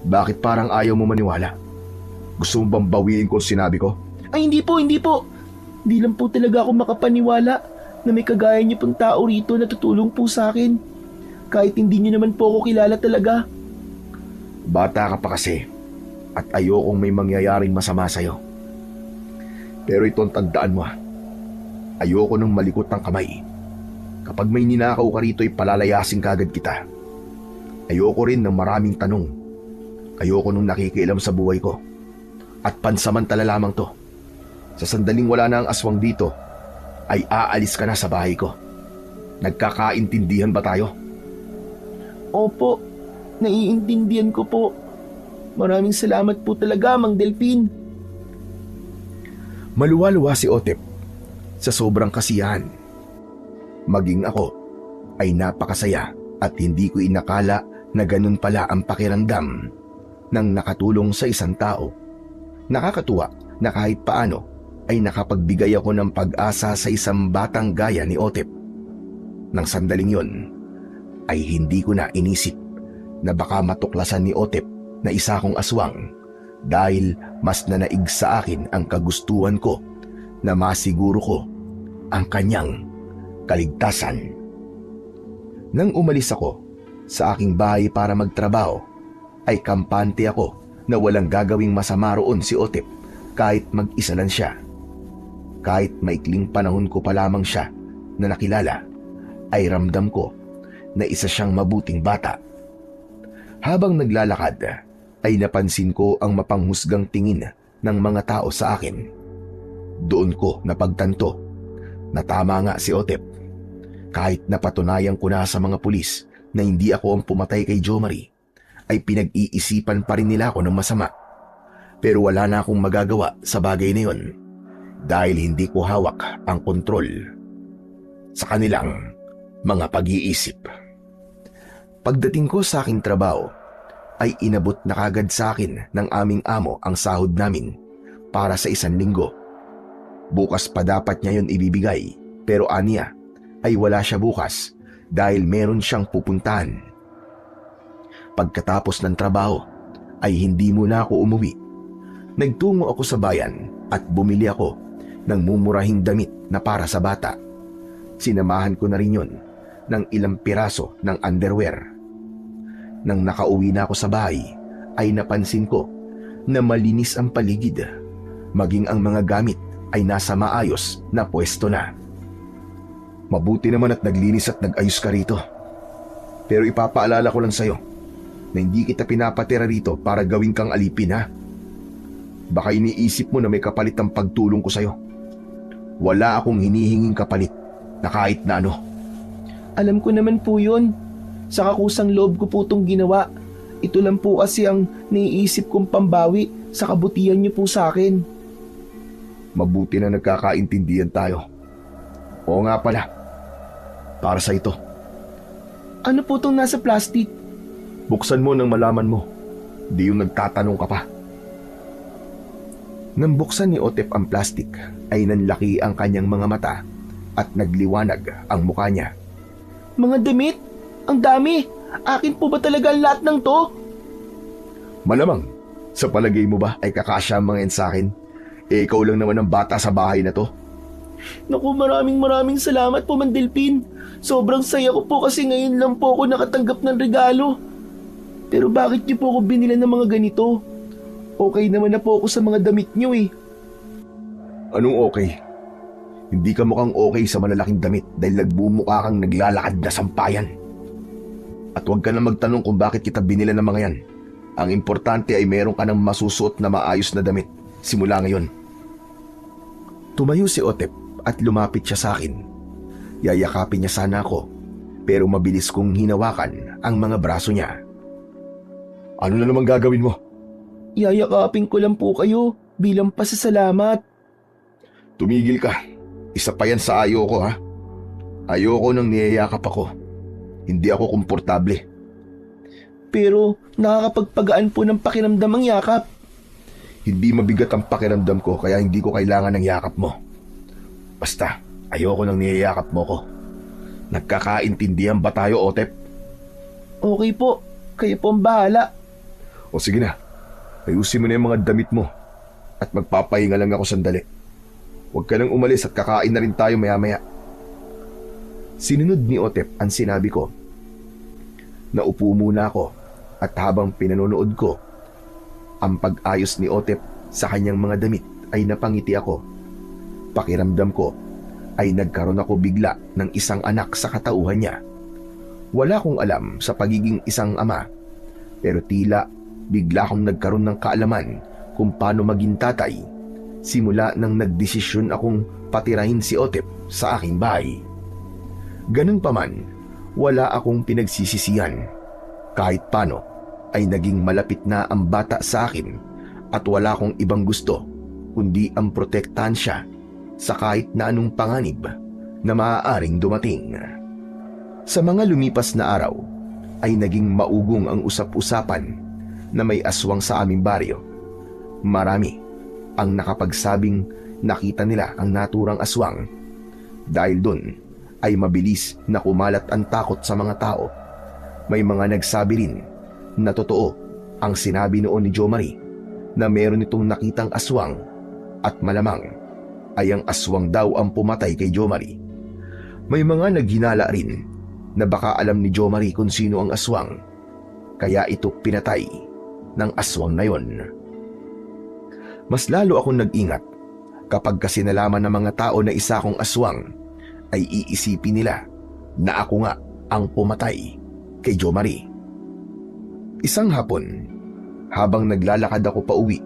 Bakit parang ayaw mo maniwala? Gusto mo bang bawiin ko ang sinabi ko? Ay hindi po, hindi po. Hindi lang po talaga ako makapaniwala na may kagaya niyo pong tao rito na tutulong po sa akin. Kahit hindi niyo naman po ako kilala talaga. Bata ka pa kasi at ayokong may mangyayaring masama sa'yo. Pero itong tandaan mo, ayoko nang malikot ang kamay. Kapag may ninakaw ka rito ay palalayasin kagad kita. Ayoko rin ng maraming tanong. Ayoko nung nakikialam sa buhay ko. At pansamantala lamang to. Sa sandaling wala na ang aswang dito, ay aalis ka na sa bahay ko. Nagkakaintindihan ba tayo? Opo, naiintindihan ko po. Maraming salamat po talaga, Mang Delpin. Maluwa-luwa si Otep sa sobrang kasiyahan. Maging ako ay napakasaya at hindi ko inakala na ganun pala ang pakiramdam ng nakatulong sa isang tao. Nakakatuwa na kahit paano ay nakapagbigay ako ng pag-asa sa isang batang gaya ni Otep. Nang sandaling yon ay hindi ko na inisip na baka matuklasan ni Otep na isa kong aswang dahil mas nanaig sa akin ang kagustuhan ko na masiguro ko ang kanyang kaligtasan. Nang umalis ako sa aking bahay para magtrabaho, ay kampante ako na walang gagawing masama roon si Otep kahit mag-isa lang siya. Kahit maikling panahon ko pa lamang siya na nakilala, ay ramdam ko na isa siyang mabuting bata. Habang naglalakad ay napansin ko ang mapanghusgang tingin ng mga tao sa akin. Doon ko napagtanto na tama nga si Otep. Kahit napatunayan ko na sa mga pulis na hindi ako ang pumatay kay Jo Marie, ay pinag-iisipan pa rin nila ako ng masama. Pero wala na akong magagawa sa bagay na yon dahil hindi ko hawak ang kontrol sa kanilang mga pag-iisip. Pagdating ko sa aking trabaho, ay inabot na kagad sa akin ng aming amo ang sahod namin para sa 1 linggo. Bukas pa dapat niya yon ibibigay, pero aniya ay wala siya bukas dahil meron siyang pupuntahan. Pagkatapos ng trabaho ay hindi muna ako umuwi. Nagtungo ako sa bayan at bumili ako ng mumurahing damit na para sa bata. Sinamahan ko na rin yon ng ilang piraso ng underwear. Nang nakauwi na ako sa bahay, ay napansin ko na malinis ang paligid. Maging ang mga gamit ay nasa maayos na pwesto na. Mabuti naman at naglinis at nag-ayos ka rito. Pero ipapaalala ko lang sa'yo na hindi kita pinapatira rito para gawin kang alipin, ha? Baka iniisip mo na may kapalit ang pagtulong ko sa'yo. Wala akong hinihinging kapalit na kahit na ano. Alam ko naman po yun. Sa kakusang loob ko po itong ginawa. Ito lang po kasi ang naiisip kong pambawi sa kabutihan niyo po sa akin. Mabuti na nagkakaintindihan tayo. Oo nga pala. Para sa ito. Ano po itong nasa plastic? Buksan mo nang malaman mo. Di yung nagtatanong ka pa. Nang buksan ni Otep ang plastic, ay nanlaki ang kanyang mga mata at nagliwanag ang mukha niya. Mga damit? Ang dami! Akin po ba talaga ang lahat ng to? Malamang, sa palagay mo ba ay kakasya ang mga yan sa akin? Ikaw lang naman ang bata sa bahay na to. Naku, maraming salamat po, Mandelpin. Sobrang saya ko po kasi ngayon lang po ako nakatanggap ng regalo. Pero bakit niyo po ako binila ng mga ganito? Okay naman na po ako sa mga damit niyo eh. Anong okay? Hindi ka mukhang okay sa malalaking damit dahil nagbumukha kang naglalakad na sampayan. At huwag ka na magtanong kung bakit kita binila ng mga yan. Ang importante ay meron ka ng masusuot na maayos na damit simula ngayon. Tumayo si Otep at lumapit siya sa akin. Yayakapin niya sana ako, pero mabilis kong hinawakan ang mga braso niya. Ano na naman gagawin mo? Yayakapin ko lang po kayo bilang pasasalamat. Tumigil ka. Isa pa yan sa ayoko, ha? Ayoko nang niyayakap ako. Hindi ako komportable. Pero nakakapagpagaan po ng pakiramdam ang yakap. Hindi mabigat ang pakiramdam ko kaya hindi ko kailangan ng yakap mo. Basta, ayoko nang niyayakap mo ko. Nagkakaintindihan ba tayo, Otep? Okay po, kayo po ang bahala. O sige na, ayusin mo na yung mga damit mo at magpapahinga lang ako sandali. Huwag ka nang umalis at kakain na rin tayo maya-maya. Sinunod ni Otep ang sinabi ko. Naupo muna ako at habang pinanonood ko ang pag-ayos ni Otep sa kanyang mga damit ay napangiti ako. Pakiramdam ko ay nagkaroon ako bigla ng isang anak sa katauhan niya. Wala akong alam sa pagiging isang ama, pero tila bigla akong nagkaroon ng kaalaman kung paano maging tatay simula nang nagdesisyon akong patirahin si Otep sa aking bahay. Ganun pa man, wala akong pinagsisisihan. Kahit paano ay naging malapit na ang bata sa akin at wala akong ibang gusto kundi ang protektahan siya sa kahit na anong panganib na maaaring dumating. Sa mga lumipas na araw ay naging maugong ang usap-usapan na may aswang sa aming baryo. Marami ang nakapagsabing nakita nila ang naturang aswang. Dahil dun ay mabilis na kumalat ang takot sa mga tao. May mga nagsabi rin na totoo ang sinabi noon ni Jo Marie na meron itong nakitang aswang at malamang ay ang aswang daw ang pumatay kay Jo Marie. May mga naghinala rin na baka alam ni Jo Marie kung sino ang aswang, kaya ito pinatay ng aswang na yon. Mas lalo akong nag-ingat kapag kasi nalaman ng mga tao na isa akong aswang, ay iisipin nila na ako nga ang pumatay kay Jo Marie. Isang hapon, habang naglalakad ako pauwi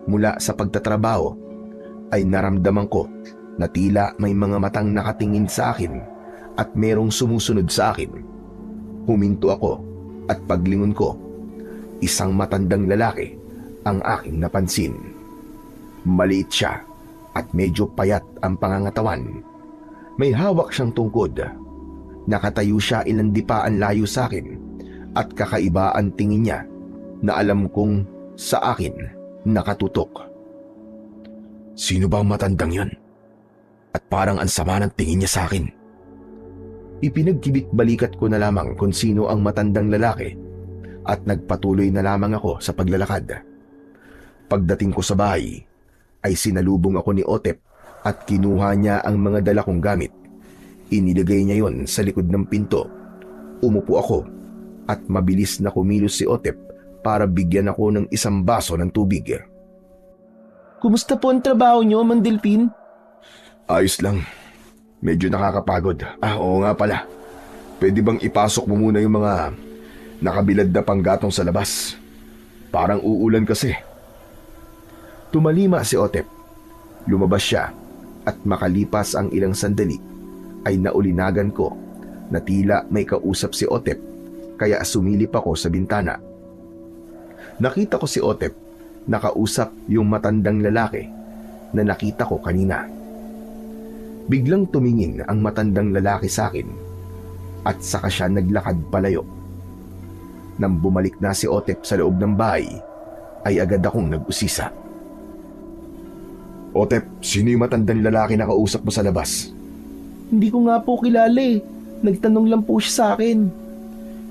mula sa pagtatrabaho, ay naramdaman ko na tila may mga matang nakatingin sa akin at merong sumusunod sa akin. Huminto ako at paglingon ko, isang matandang lalaki ang aking napansin. Maliit siya at medyo payat ang pangangatawan. May hawak siyang tungkod. Nakatayo siya ilang dipaan layo sa akin at kakaiba ang tingin niya na alam kong sa akin nakatutok. Sino ba ang matandang yon? At parang ang sama ng tingin niya sa akin. Ipinagkibit-balikat ko na lamang kung sino ang matandang lalaki at nagpatuloy na lamang ako sa paglalakad. Pagdating ko sa bahay, ay sinalubong ako ni Otep at kinuha niya ang mga dala kong gamit. Inilagay niya yon sa likod ng pinto. Umupo ako at mabilis na kumilos si Otep para bigyan ako ng isang baso ng tubig. Kumusta po ang trabaho niyo, Mang Delphin? Ayos lang. Medyo nakakapagod. Oo nga pala. Pwede bang ipasok mo muna yung mga nakabilad na panggatong sa labas? Parang uulan kasi. Tumalima si Otep. Lumabas siya at makalipas ang ilang sandali ay naulinagan ko na tila may kausap si Otep kaya sumilip ako sa bintana. Nakita ko si Otep nakausap yung matandang lalaki na nakita ko kanina. Biglang tumingin ang matandang lalaki sa akin at saka siya naglakad palayo. Nang bumalik na si Otep sa loob ng bahay, ay agad akong nag-usisa. Otep, sino yung matandang lalaki na kausap mo sa labas? Hindi ko nga po kilala eh. Nagtanong lang po siya sa akin.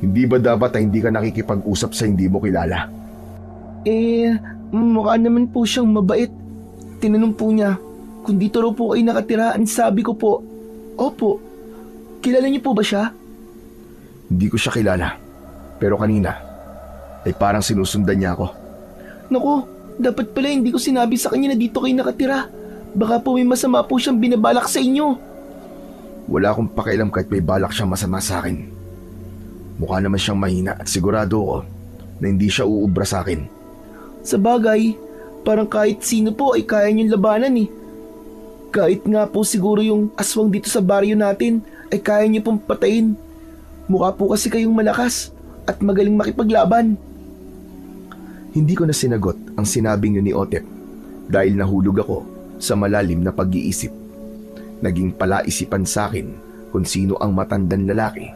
Hindi ba dapat ay hindi ka nakikipag-usap sa hindi mo kilala? Mukha naman po siyang mabait. Tinanong po niya kung dito raw po kayo nakatira. Ang sabi ko po, opo. Kilala niyo po ba siya? Hindi ko siya kilala. Pero kanina, ay parang sinusundan niya ako. Naku, dapat pala hindi ko sinabi sa kanya na dito kayo nakatira. Baka po may masama po siyang binabalak sa inyo. Wala akong pakialam kahit may balak siyang masama sa akin. Mukha naman siyang mahina at sigurado ko na hindi siya uubra sa akin. Sa bagay, parang kahit sino po ay kaya niyong labanan eh. Kahit nga po siguro yung aswang dito sa baryo natin ay kaya niyo pong patayin. Mukha po kasi kayong malakas at magaling makipaglaban. Hindi ko na sinagot ang sinabing yun ni Otep dahil nahulog ako sa malalim na pag-iisip. Naging palaisipan sa akin kung sino ang matandang lalaki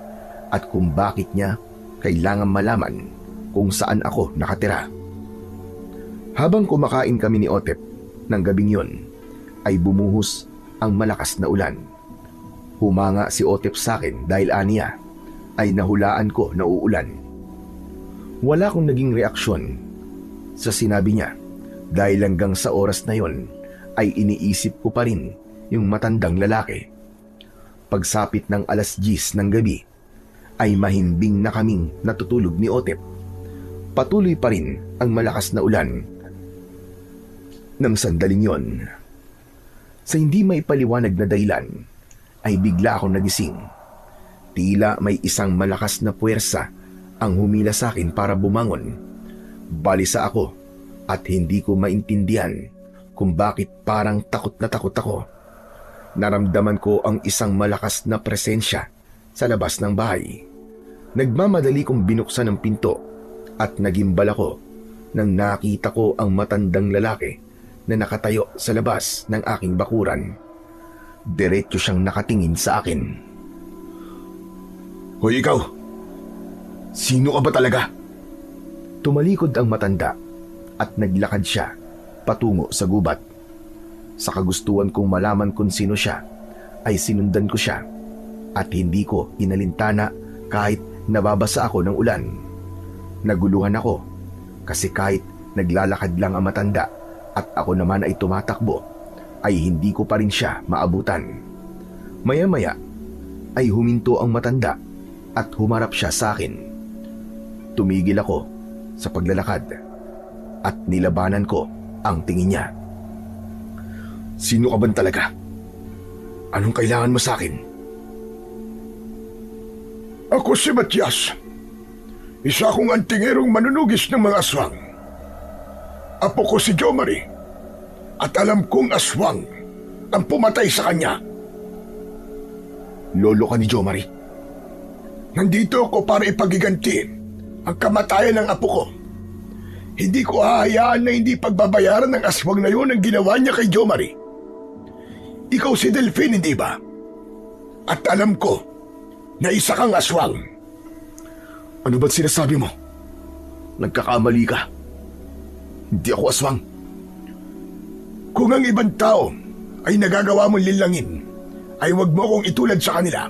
at kung bakit niya kailangan malaman kung saan ako nakatira. Habang kumakain kami ni Otep ng gabing yon, ay bumuhos ang malakas na ulan. Humanga si Otep sa akin dahil aniya ay nahulaan ko na uulan. Wala akong naging reaksyon sa sinabi niya dahil hanggang sa oras na yon ay iniisip ko pa rin yung matandang lalaki. Pagsapit ng 10:00 ng gabi ay mahimbing na kaming natutulog ni Otep. Patuloy pa rin ang malakas na ulan. Nang sandaling yon, sa hindi may paliwanag na dahilan, ay bigla akong nagising. Tila may isang malakas na puwersa ang humila sa akin para bumangon. Balisa ako at hindi ko maintindihan kung bakit parang takot na takot ako. Naramdaman ko ang isang malakas na presensya sa labas ng bahay. Nagmamadali kong binuksan ang pinto at nagimbal ako nang nakita ko ang matandang lalaki na nakatayo sa labas ng aking bakuran. Diretso siyang nakatingin sa akin. Hoy ikaw! Sino ka ba talaga? Tumalikod ang matanda at naglakad siya patungo sa gubat. Sa kagustuhan kong malaman kung sino siya, ay sinundan ko siya at hindi ko inalintana kahit nababasa ako ng ulan. Naguluhan ako kasi kahit naglalakad lang ang matanda at ako naman ay tumatakbo, ay hindi ko pa rin siya maabutan. Maya-maya ay huminto ang matanda at humarap siya sa akin. Tumigil ako sa paglalakad at nilabanan ko ang tingin niya. Sino ka ba talaga? Anong kailangan mo sa akin? Ako si Matias. Isa akong antingerong manunugis ng mga aswang. Apo ko si Jomari. At alam kong aswang ang pumatay sa kanya. Lolo ka ni Jomari. Nandito ako para ipagiganti ang kamatayan ng apo ko. Hindi ko hahayaan na hindi pagbabayaran ng aswang na yun ang ginawa niya kay Jomari. Ikaw si Delphine, hindi ba? At alam ko na isa kang aswang. Ano ba't sinasabi mo? Nagkakamali ka. Hindi ako aswang. Kung ang ibang tao ay nagagawa mong linlangin, ay huwag mo akong itulad sa kanila.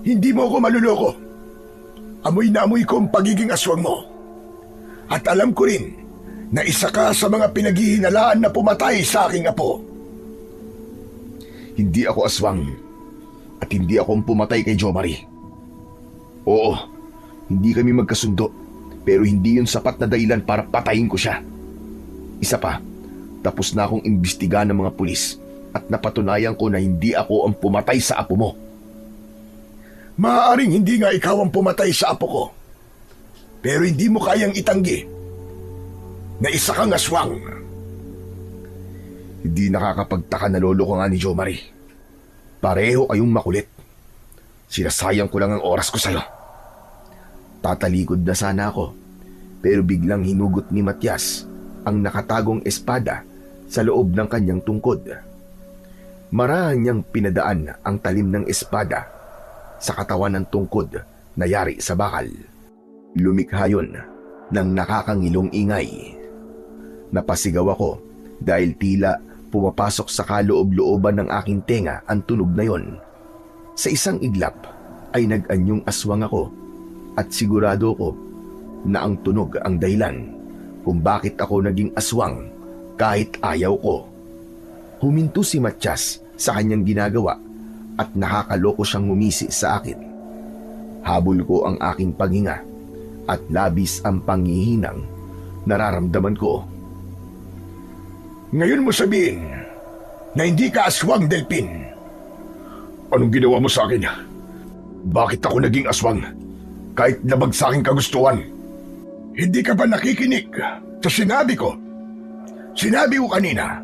Hindi mo ako maluloko. Amoy na amoy ko ang pagiging aswang mo. At alam ko rin na isa ka sa mga pinaghihinalaan na pumatay sa aking apo. Hindi ako aswang. At hindi ako ang pumatay kay Jomari. Oo, hindi kami magkasundo. Pero hindi yun sapat na dahilan para patayin ko siya. Isa pa, tapos na akong imbestiga ng mga pulis at napatunayan ko na hindi ako ang pumatay sa apo mo. Maaaring hindi nga ikaw ang pumatay sa apo ko. Pero hindi mo kayang itanggi na isa kang aswang. Hindi nakakapagtaka na lolo ko nga ni Jomari. Pareho kayong makulit. Sinasayang ko lang ang oras ko sa'yo. Tatalikod na sana ako, pero biglang hinugot ni Matias ang nakatagong espada sa loob ng kanyang tungkod. Marahan niyang pinadaan ang talim ng espada sa katawan ng tungkod na yari sa bakal. Lumikha yun ng nakakangilong ingay. Napasigaw ako dahil tila pumapasok sa kaloob-looban ng aking tenga ang tunog na yon. Sa isang iglap ay nag-anyong aswang ako at sigurado ko na ang tunog ang dahilan kung bakit ako naging aswang kahit ayaw ko. Huminto si Matias sa kanyang ginagawa at nakakaloko siyang ngumisi sa akin. Habol ko ang aking paghinga at labis ang panghihinang nararamdaman ko. Ngayon mo sabihin na hindi ka aswang, Delphine. Anong ginawa mo sa akin? Bakit ako naging aswang? Kahit labag sa aking kagustuhan. Hindi ka ba nakikinig sa sinabi ko? Sinabi ko kanina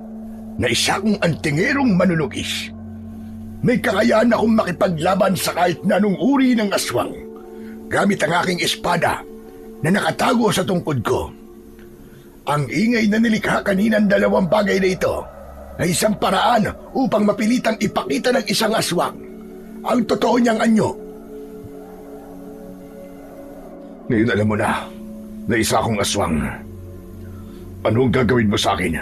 na isa kong antingerong manunugis. May kakayahan akong makipaglaban sa kahit na anong uri ng aswang gamit ang aking espada na nakatago sa tungkod ko. Ang ingay na nilikha kanina ng dalawang bagay na ito ay isang paraan upang mapilitang ipakita ng isang aswang ang totoo niyang anyo. Ngayon alam mo na isa akong aswang. Ano ang gagawin mo sa akin?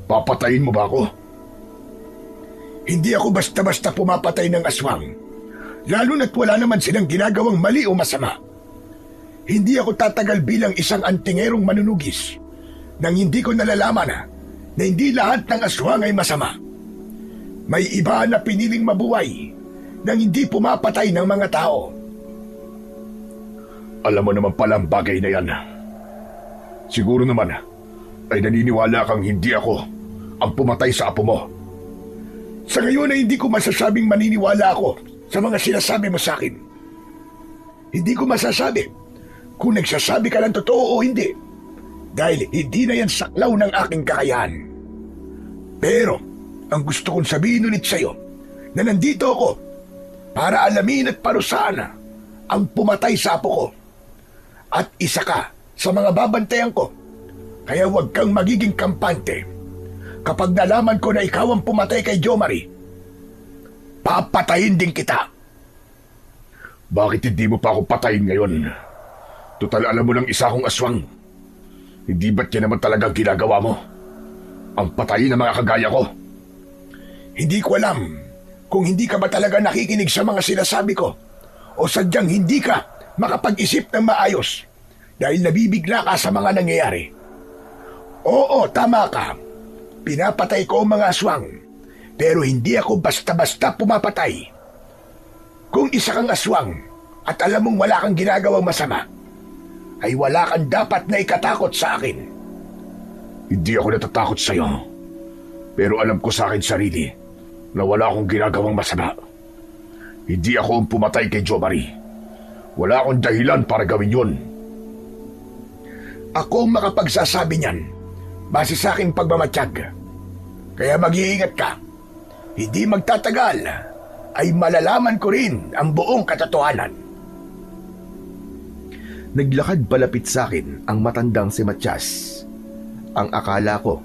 Papatayin mo ba ako? Hindi ako basta-basta pumapatay ng aswang, lalo na't wala naman silang ginagawang mali o masama. Hindi ako tatagal bilang isang antingerong manunugis nang hindi ko nalalaman na hindi lahat ng aswang ay masama. May iba na piniling mabuhay nang hindi pumapatay ng mga tao. Alam mo naman pala ang bagay na yan. Siguro naman ay naniniwala kang hindi ako ang pumatay sa apo mo. Sa ngayon ay hindi ko masasabing maniniwala ako sa mga sinasabi mo sa akin. Hindi ko masasabi kung nagsasabi ka ng totoo o hindi, dahil hindi na yan saklaw ng aking kakayahan. Pero ang gusto kong sabihin ulit sa iyo na nandito ako para alamin at parusahan ang pumatay sa apo ko. At isa ka sa mga babantayan ko, kaya huwag kang magiging kampante. Kapag nalaman ko na ikaw ang pumatay kay Jomari, papatayin din kita. Bakit hindi mo pa ako patayin ngayon? Total alam mo ng isa akong aswang. Hindi ba't yan naman talagang ginagawa mo? Ang patayin ng mga kagaya ko. Hindi ko alam kung hindi ka ba talaga nakikinig sa mga sinasabi ko o sadyang hindi ka makapag-isip ng maayos dahil nabibigla ka sa mga nangyayari. Oo, tama ka. Pinapatay ko ang mga aswang, pero hindi ako basta-basta pumapatay. Kung isa kang aswang at alam mong wala kang ginagawang masama, ay wala kang dapat na ikatakot sa akin. Hindi ako natatakot sa iyo, pero alam ko sa akin sarili na wala akong ginagawang masama. Hindi ako ang pumatay kay Jomari. Wala akong dahilan para gawin yun. Ako ang makapagsasabi niyan base sa aking pagmamatsyag. Kaya mag-iingat ka. Hindi magtatagal ay malalaman ko rin ang buong katotohanan. Naglakad palapit sa akin ang matandang si Matias. Ang akala ko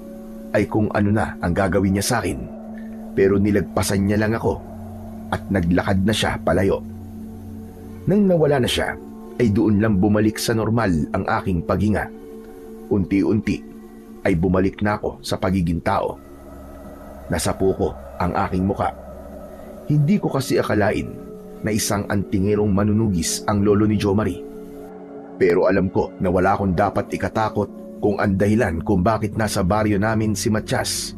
ay kung ano na ang gagawin niya sa akin, pero nilagpasan niya lang ako at naglakad na siya palayo. Nang nawala na siya, ay doon lang bumalik sa normal ang aking paghinga. Unti-unti ay bumalik na ako sa pagiging tao. Nasapo ko ang aking muka. Hindi ko kasi akalain na isang antingerong manunugis ang lolo ni Jo Marie. Pero alam ko na wala akong dapat ikatakot kung ang dahilan kung bakit nasa baryo namin si Matias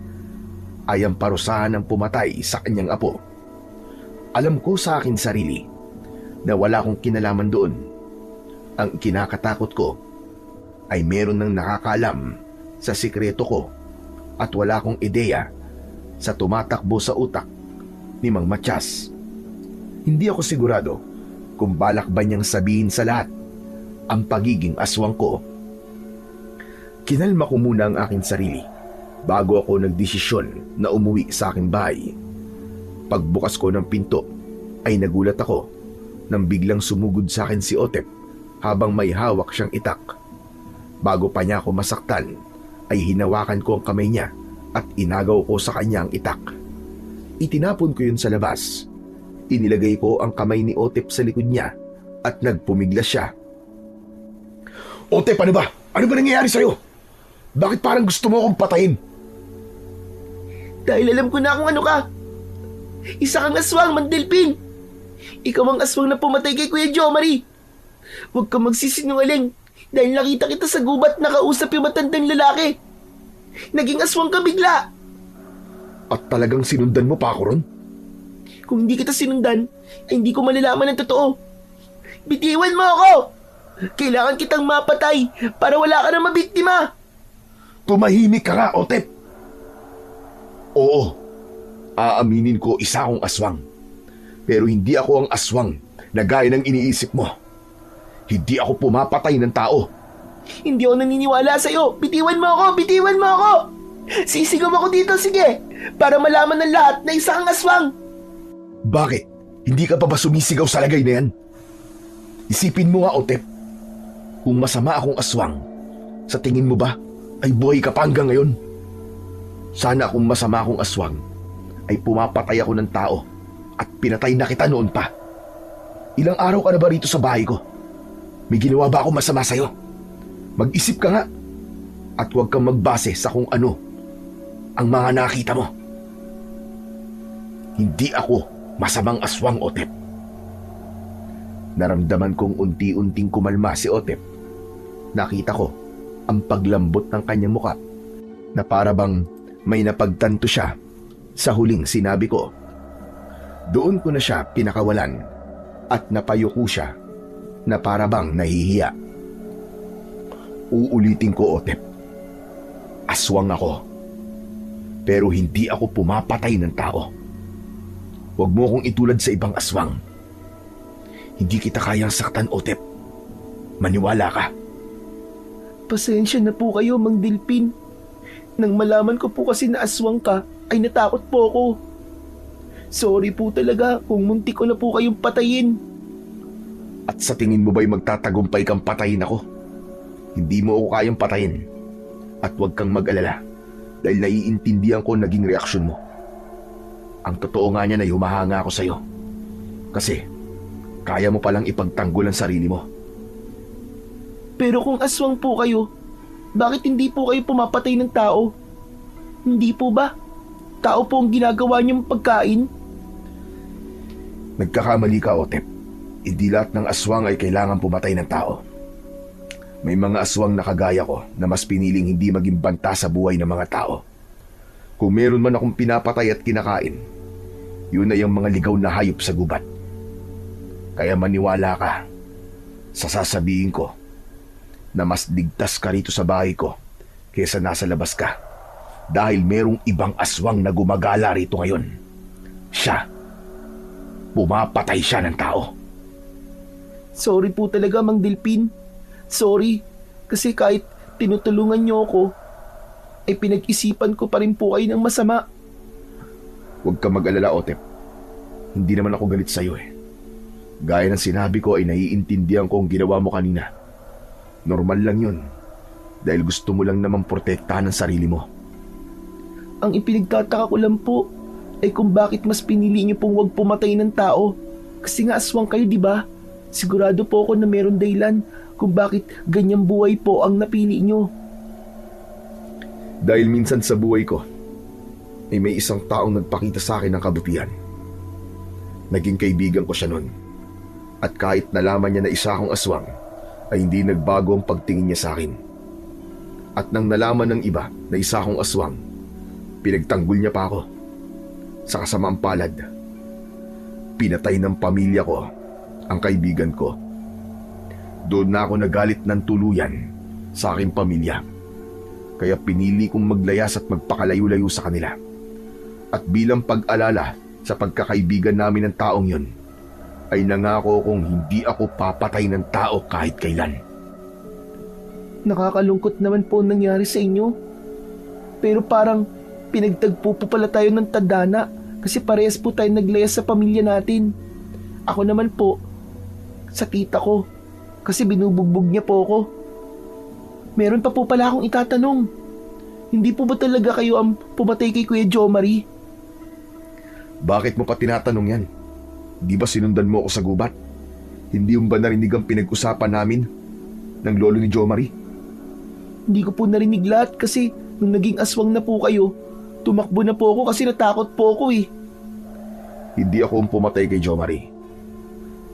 ay ang parusahan ng pumatay sa kanyang apo. Alam ko sa akin sarili na wala akong kinalaman doon. Ang kinakatakot ko ay meron ng nakakaalam sa sikreto ko at wala akong ideya sa tumatakbo sa utak ni Mang Matias. Hindi ako sigurado kung balak ba niyang sabihin sa lahat ang pagiging aswang ko. Kinalma ko muna ang aking sarili bago ako nagdesisyon na umuwi sa aking bahay. Pagbukas ko ng pinto ay nagulat ako nang biglang sumugod sa akin si Otep habang may hawak siyang itak. Bago pa niya ako masaktan, ay hinawakan ko ang kamay niya at inagaw ko sa kanya ang itak. Itinapon ko yun sa labas. Inilagay ko ang kamay ni Otep sa likod niya at nagpumiglas siya. Otep, ano ba? Ano ba nangyayari sa'yo? Bakit parang gusto mo akong patayin? Dahil alam ko na kung ano ka. Isa kang aswang, Mandelpin. Ikaw ang aswang na pumatay kay Kuya Jo Marie. Huwag kang magsisinungaling dahil nakita kita sa gubat nakausap yung matandang lalaki. Naging aswang ka bigla. At talagang sinundan mo pa ako ron? Kung hindi kita sinundan, ay hindi ko malalaman ang totoo. Bitiwan mo ako! Kailangan kitang mapatay para wala ka na mabiktima. Tumahimik ka nga, Otep. Oo, aaminin ko isa akong aswang. Pero hindi ako ang aswang na gaya ng iniisip mo. Hindi ako pumapatay ng tao. Hindi ako naniniwala sa'yo. Bitiwan mo ako! Bitiwan mo ako! Sisigaw ako dito, sige! Para malaman ng lahat na isa kang aswang! Bakit? Hindi ka pa ba sumisigaw sa lagay na yan? Isipin mo nga, Otep. Kung masama akong aswang, sa tingin mo ba ay buhay ka pa hanggang ngayon? Sana kung masama akong aswang, ay pumapatay ako ng tao at pinatay na kita noon pa. Ilang araw ka na ba rito sa bahay ko? May ginawa ba ako masama sa'yo? Mag-isip ka nga at huwag kang magbase sa kung ano ang mga nakita mo. Hindi ako masamang aswang, Otep. Naramdaman kong unti-unting kumalma si Otep. Nakita ko ang paglambot ng kanyang muka na para bang may napagtanto siya sa huling sinabi ko. Doon ko na siya pinakawalan at napayuko siya na para bang nahihiya. Uulitin ko, Otep. Aswang ako. Pero hindi ako pumapatay ng tao. Huwag mo akong itulad sa ibang aswang. Hindi kita kayang saktan, Otep. Maniwala ka. Pasensya na po kayo, Mang Delpin. Nang malaman ko po kasi na aswang ka, ay natakot po ako. Sorry po talaga kung muntik ko na po kayong patayin. At sa tingin mo ba'y magtatagumpay kang patayin ako? Hindi mo ako kayang patayin. At huwag kang mag-alala dahil naiintindihan ko naging reaksyon mo. Ang totoo nga niya na humahanga ako sa'yo. Kasi kaya mo palang ipagtanggol ang sarili mo. Pero kung aswang po kayo, bakit hindi po kayo pumapatay ng tao? Hindi po ba? Tao po ang ginagawa niyong pagkain? Nagkakamali ka, Otep. Hindi lahat ng aswang ay kailangan pumatay ng tao. May mga aswang na kagaya ko na mas piniling hindi maging banta sa buhay ng mga tao. Kung meron man akong pinapatay at kinakain, yun ay ang mga ligaw na hayop sa gubat. Kaya maniwala ka sa sasabihin ko na mas ligtas ka rito sa bahay ko kaysa nasa labas ka dahil merong ibang aswang na gumagala rito ngayon. Siya, pumapatay siya ng tao. Sorry po talaga, Mang Delpin. Sorry, kasi kahit tinutulungan niyo ako, ay pinag-isipan ko pa rin po kayo ng masama. Huwag ka mag-alala, Otep. Hindi naman ako galit sa'yo eh. Gaya ng sinabi ko ay naiintindihan ko ang ginawa mo kanina. Normal lang yun. Dahil gusto mo lang naman protektahan ang sarili mo. Ang ipinagtataka ko lang po ay kung bakit mas pinili niyo pong huwag pumatay ng tao. Kasi nga aswang kayo, di ba? Sigurado po ako na meron dahilan kung bakit ganyang buhay po ang napili niyo. Dahil minsan sa buhay ko, ay may isang taong nagpakita sa akin ng kabutihan. Naging kaibigan ko siya noon. At kahit nalaman niya na isa akong aswang, ay hindi nagbago ang pagtingin niya sa akin. At nang nalaman ng iba na isa akong aswang, pinagtanggol niya pa ako. Sa kasamaang palad, pinatay ng pamilya ko ang kaibigan ko. Doon na ako nagalit ng tuluyan sa aking pamilya. Kaya pinili kong maglayas at magpakalayo-layo sa kanila. At bilang pag-alala sa pagkakaibigan namin ng taong yun, ay nangako kong hindi ako papatay ng tao kahit kailan. Nakakalungkot naman po ang nangyari sa inyo. Pero parang pinagtagpo po pala tayo ng tadhana kasi parehas po tayo naglayas sa pamilya natin. Ako naman po, sa tita ko, kasi binubugbog niya po ako. Meron pa po pala akong itatanong. Hindi po ba talaga kayo ang pumatay kay Kuya Jomari? Bakit mo pa tinatanong yan? Di ba sinundan mo ako sa gubat? Hindi mo ba narinig ang pinag-usapan namin ng lolo ni Jomari? Hindi ko po narinig lahat kasi nung naging aswang na po kayo, tumakbo na po ako kasi natakot po ako eh. Hindi ako ang pumatay kay Jomari.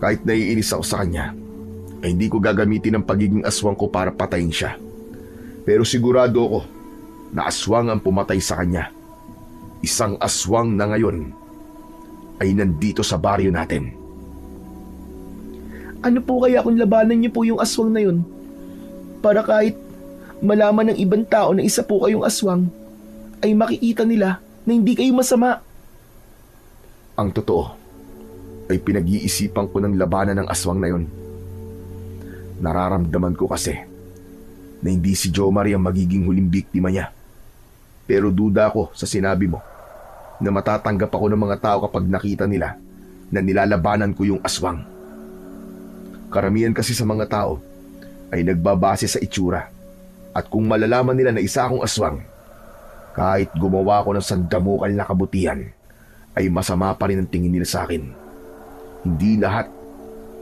Kahit naiinis ako sa kanya, ay hindi ko gagamitin ang pagiging aswang ko para patayin siya. Pero sigurado ako na aswang ang pumatay sa kanya. Isang aswang na ngayon ay nandito sa baryo natin. Ano po kaya kung labanan niyo po yung aswang na yun? Para kahit malaman ng ibang tao na isa po kayong aswang, ay makikita nila na hindi kayo masama. Ang totoo ay pinag-iisipan ko ng labanan ng aswang na yon. Nararamdaman ko kasi na hindi si Jomari ang magiging huling biktima niya. Pero duda ako sa sinabi mo na matatanggap ako ng mga tao kapag nakita nila na nilalabanan ko yung aswang. Karamihan kasi sa mga tao ay nagbabase sa itsura. At kung malalaman nila na isa akong aswang, kahit gumawa ako ng sandamukal na kabutihan, ay masama pa rin ang tingin nila sa akin. Hindi lahat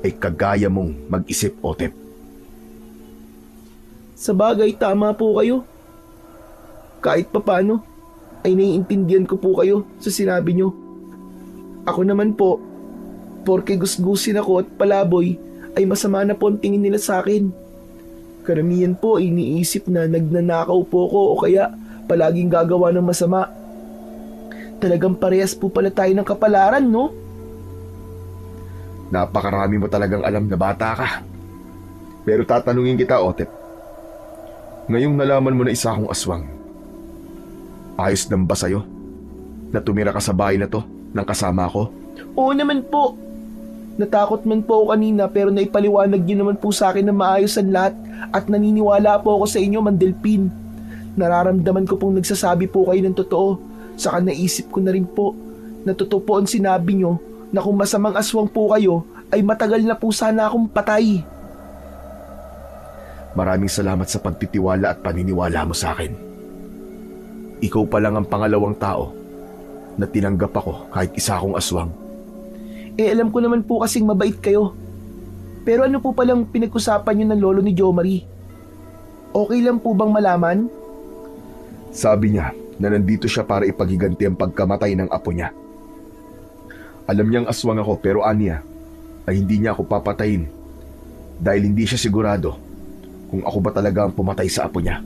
ay kagaya mong mag-isip, Otep. Sa bagay, tama po kayo. Kahit papano, ay naiintindihan ko po kayo sa sinabi nyo. Ako naman po, porke gusgusin ako at palaboy, ay masama na po ang tingin nila sa akin. Karamihan po ay iniisip na nagnanakaw po ko o kaya palaging gagawa ng masama. Talagang parehas po pala tayo ng kapalaran, no? Napakarami mo talagang alam na bata ka. Pero tatanungin kita, Otep. Ngayong nalaman mo na isa akong aswang, ayos lang ba sa'yo na tumira ka sa bahay na to ng kasama ko? Oo naman po. Natakot man po ako kanina pero naipaliwanag niyo naman po sa akin na maayos ang lahat at naniniwala po ako sa inyo, Mang Delpin. Nararamdaman ko pong nagsasabi po kayo ng totoo. Saka naisip ko na rin po na totoo po ang sinabi niyo na kung masamang aswang po kayo, ay matagal na po sana akong patay. Maraming salamat sa pagtitiwala at paniniwala mo sa akin. Ikaw pa lang ang pangalawang tao na tinanggap ako kahit isa akong aswang. Alam ko naman po kasing mabait kayo. Pero ano po palang pinag-usapan niyo ng lolo ni Jomari? Okay lang po bang malaman? Sabi niya na nandito siya para ipaghiganti ang pagkamatay ng apo niya. Alam niyang aswang ako pero aniya ay hindi niya ako papatayin dahil hindi siya sigurado kung ako ba talaga ang pumatay sa apo niya.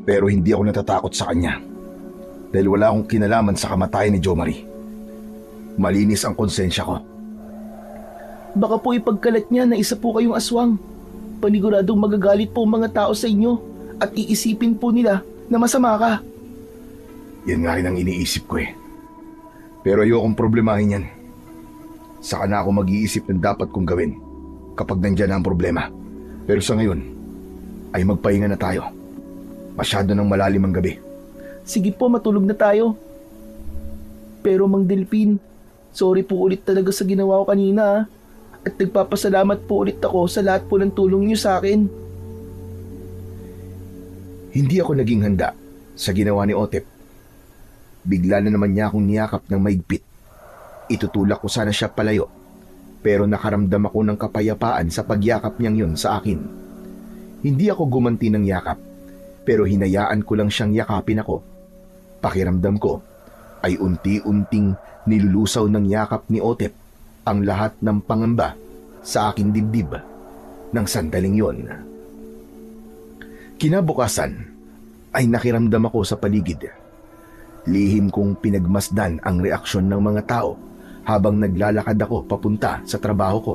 Pero hindi ako natatakot sa kanya dahil wala akong kinalaman sa kamatayan ni Jomari. Malinis ang konsensya ko. Baka po ipagkalat niya na isa po kayong aswang. Paniguradong magagalit po ang mga tao sa inyo at iisipin po nila na masama ka. Yan nga rin ang iniisip ko eh. Pero ayokong problemahin yan. Saka na ako mag-iisip ng dapat kong gawin. kapag nandyan na ang problema. Pero sa ngayon, ay magpahinga na tayo. Masyado nang malalim ang gabi. Sige po, matulog na tayo. Pero Mang Delphin, sorry po ulit talaga sa ginawa ko kanina ah. At nagpapasalamat po ulit ako sa lahat po ng tulong niyo sa akin. Hindi ako naging handa sa ginawa ni Otep. Bigla na naman niya akong niyakap ng maigpit. Itutulak ko sana siya palayo, pero nakaramdam ako ng kapayapaan sa pagyakap niyang yun sa akin. Hindi ako gumanti ng yakap, pero hinayaan ko lang siyang yakapin ako. Pakiramdam ko ay unti-unting nilulusaw ng yakap ni Otep ang lahat ng pangamba sa aking dibdib ng sandaling yon. Kinabukasan ay nakiramdam ako sa paligid. Lihim kong pinagmasdan ang reaksyon ng mga tao habang naglalakad ako papunta sa trabaho ko.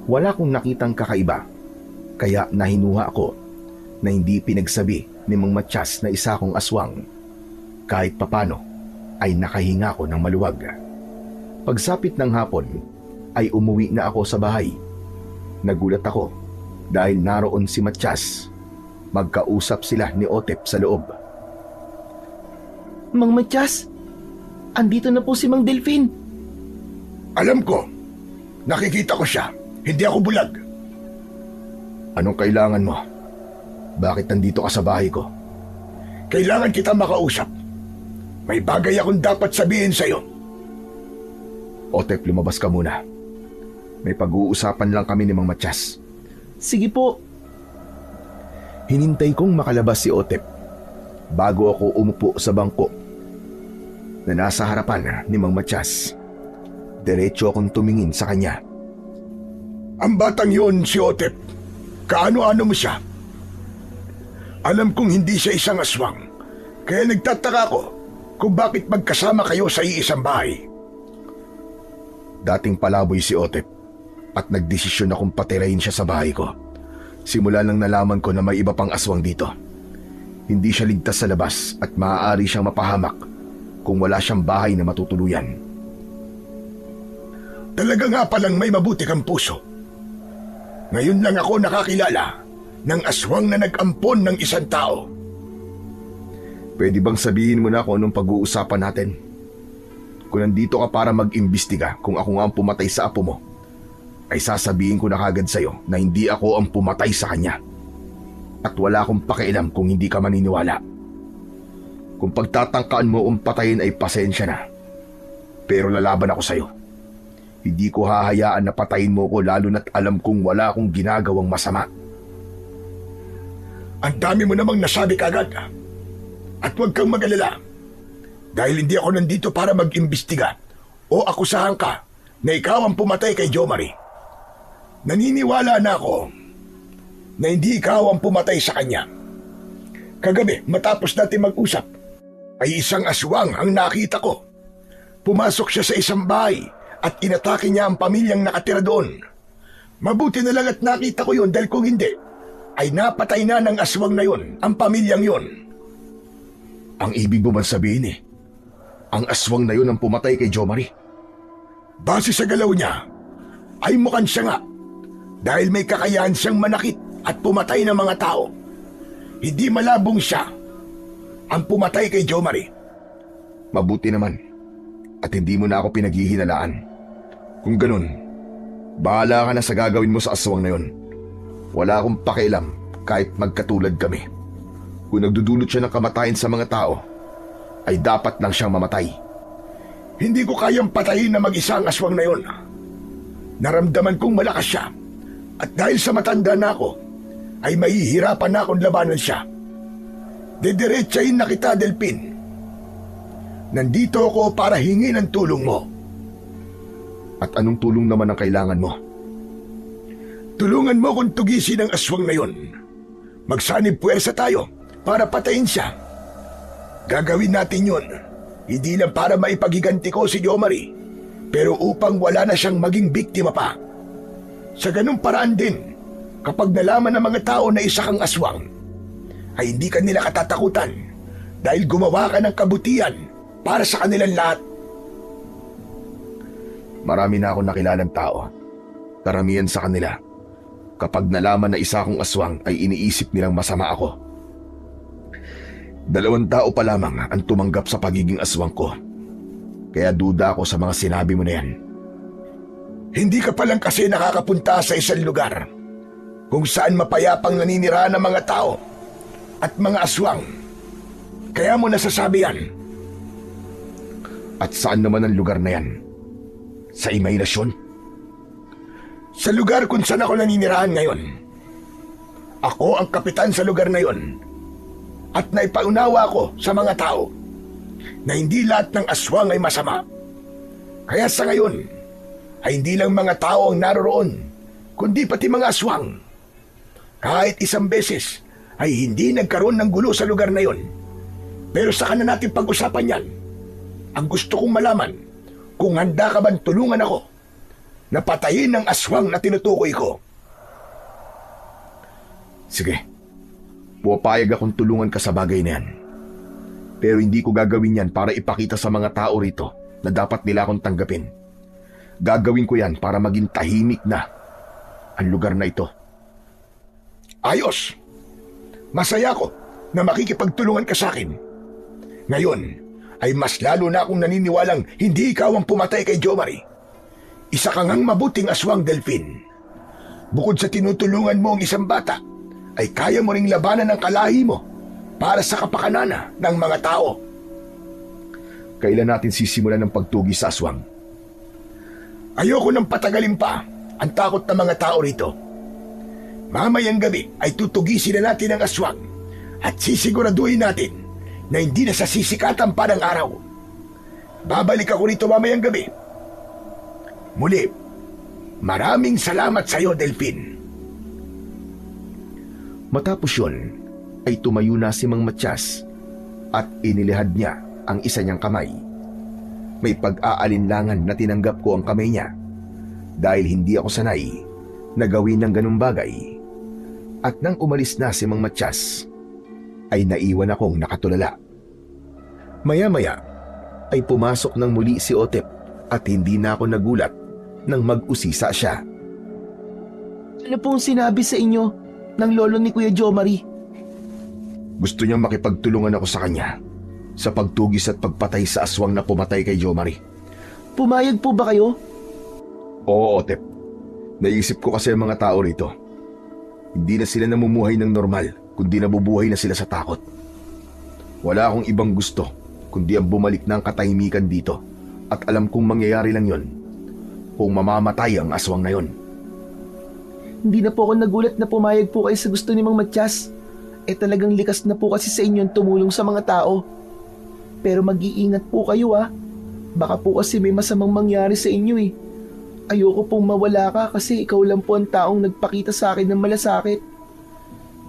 Wala akong nakitang kakaiba, kaya nahinuha ako na hindi pinagsabi ni Mang Matyas na isa akong aswang. Kahit papano ay nakahinga ko ng maluwag. Pagsapit ng hapon ay umuwi na ako sa bahay. Nagulat ako dahil naroon si Matyas. Magkausap sila ni Otep sa loob. Mang Matyas, andito na po si Mang Delphin. Alam ko. Nakikita ko siya. Hindi ako bulag. Anong kailangan mo? Bakit nandito ka sa bahay ko? Kailangan kita makausap. May bagay akong dapat sabihin sa'yo. Otep, lumabas ka muna. May pag-uusapan lang kami ni Mang Matyas. Sige po. Hinintay kong makalabas si Otep bago ako umupo sa bangko na nasa harapan ni Mang Matyas. Diretso akong tumingin sa kanya. Ang batang yun si Otep. Kaano-ano mo siya? Alam kong hindi siya isang aswang. Kaya nagtataka ko kung bakit magkasama kayo sa iisang bahay. Dating palaboy si Otep at nagdesisyon akong patirayin siya sa bahay ko. Simula nang nalaman ko na may iba pang aswang dito. Hindi siya ligtas sa labas at maaari siyang mapahamak kung wala siyang bahay na matutuluyan. Talaga nga palang may mabuti kang puso. Ngayon lang ako nakakilala ng aswang na nag-ampon ng isang tao. Pwede bang sabihin mo na kung anong pag-uusapan natin? Kung nandito ka para mag-imbestiga kung ako nga ang pumatay sa apo mo, ay sasabihin ko na kagad sa'yo na hindi ako ang pumatay sa kanya. At wala akong pakialam kung hindi ka maniniwala. Kung pagtatangkaan mo ang patayin ay pasensya na. Pero lalaban ako sa'yo. Hindi ko hahayaan na patayin mo ko lalo na't alam kong wala akong ginagawang masama. Ang dami mo namang nasabi kagad. At huwag kang mag-alala. Dahil hindi ako nandito para mag-imbestiga o akusahan ka na ikaw ang pumatay kay Jomari. Naniniwala na ako na hindi ikaw ang pumatay sa kanya. Kagabi, matapos natin mag-usap, ay isang aswang ang nakita ko. Pumasok siya sa isang bahay at inatake niya ang pamilyang nakatira doon. Mabuti na lang at nakita ko yun dahil kung hindi, ay napatay na ng aswang na yun ang pamilyang yun. Ang ibig mo man sabihin ang aswang na yun ang pumatay kay Jomari? Base sa galaw niya, ay mukhang siya nga. Dahil may kakayahan siyang manakit at pumatay ng mga tao. Hindi malabong siya ang pumatay kay Jomari. Mabuti naman. At hindi mo na ako pinaghihinalaan. Kung ganun, bahala ka na sa gagawin mo sa aswang na yun. Wala akong pakialam kahit magkatulad kami. Kung nagdudulot siya ng kamatayan sa mga tao, ay dapat lang siyang mamatay. Hindi ko kayang patayin na mag-isa ang aswang na yun. Naramdaman kong malakas siya. At dahil sa matanda na ako, ay mahihirapan na akong labanan siya. Dediretsahin na kita, Delphin. Nandito ako para hingin ang tulong mo. At anong tulong naman ang kailangan mo? Tulungan mo kung tugisin ang aswang na yun. Magsanib puwersa tayo para patayin siya. Gagawin natin yun, hindi lang para maipagiganti ko si Jomari, pero upang wala na siyang maging biktima pa. Sa ganung paraan din, kapag nalaman ng mga tao na isa kang aswang, ay hindi ka nila katatakutan dahil gumawa ka ng kabutihan para sa kanilang lahat. Marami na akong nakilalang tao Karamihan sa kanila, kapag nalaman na isa akong aswang ay iniisip nilang masama ako. 2 tao pa lamang ang tumanggap sa pagiging aswang ko. Kaya duda ako sa mga sinabi mo na yan. Hindi ka pa lang kasi nakakapunta sa isang lugar kung saan mapayapang naninirahan ng mga tao at mga aswang. Kaya mo nasasabi yan. At saan naman ang lugar na yan? Sa imahinasyon? Sa lugar kung saan ako naninirahan ngayon. Ako ang kapitan sa lugar na yon. At naipaunawa ko sa mga tao na hindi lahat ng aswang ay masama. Kaya sa ngayon, ay hindi lang mga tao ang naroroon, kundi pati mga aswang. Kahit isang beses, ay hindi nagkaroon ng gulo sa lugar na yon. Pero saka na natin pag-usapan yan. Ang gusto kong malaman, kung handa ka bang tulungan ako na patayin ng aswang na tinutukoy ko. Sige, pupayag akong tulungan ka sa bagay na yan. Pero hindi ko gagawin yan para ipakita sa mga tao rito na dapat nila akong tanggapin. Gagawin ko yan para maging tahimik na ang lugar na ito. Ayos! Masaya ko na makikipagtulungan ka sa akin. Ngayon, ay mas lalo na akong naniniwalang hindi ikaw ang pumatay kay Jomari. Isa kang ang mabuting aswang, Delphine. Bukod sa tinutulungan mo ang isang bata, ay kaya mo ring labanan ang kalahi mo para sa kapakanana ng mga tao. Kailan natin sisimulan ng pagtugi sa aswang? Ayoko nang patagalin pa ang takot ng mga tao rito. Mamayang gabi ay tutugisin na natin ang aswang at sisiguraduhin natin na hindi na sasisikatan pa ng araw. Babalik ako rito mamayang gabi. Muli, maraming salamat sa iyo, Delphine. Matapos yun, ay tumayo na si Mang Matyas at inilihad niya ang isa niyang kamay. May pag-aalinlangan na tinanggap ko ang kamay niya dahil hindi ako sanay na gawin ng ganung bagay. At nang umalis na si Mang Matyas, ay naiwan akong nakatulala. Maya-maya ay pumasok ng muli si Otep at hindi na ako nagulat nang mag-usisa siya. Ano pong sinabi sa inyo ng lolo ni Kuya Jomari? Gusto niyang makipagtulungan ako sa kanya sa pagtugis at pagpatay sa aswang na pumatay kay Jomari. Pumayag po ba kayo? Oo, Otep. Naisip ko kasi ang mga tao rito. Hindi na sila namumuhay ng normal, kundi nabubuhay na sila sa takot. Wala akong ibang gusto, kundi ang bumalik ng katahimikan dito. At alam kong mangyayari lang yon kung mamamatay ang aswang na yon. Hindi na po ako nagulat na pumayag po kayo sa gusto ni Mang Matyas. Talagang likas na po kasi sa inyo tumulong sa mga tao. Pero mag-iingat po kayo Baka po kasi may masamang mangyari sa inyo Ayoko pong mawala ka kasi ikaw lang po ang taong nagpakita sa akin ng malasakit.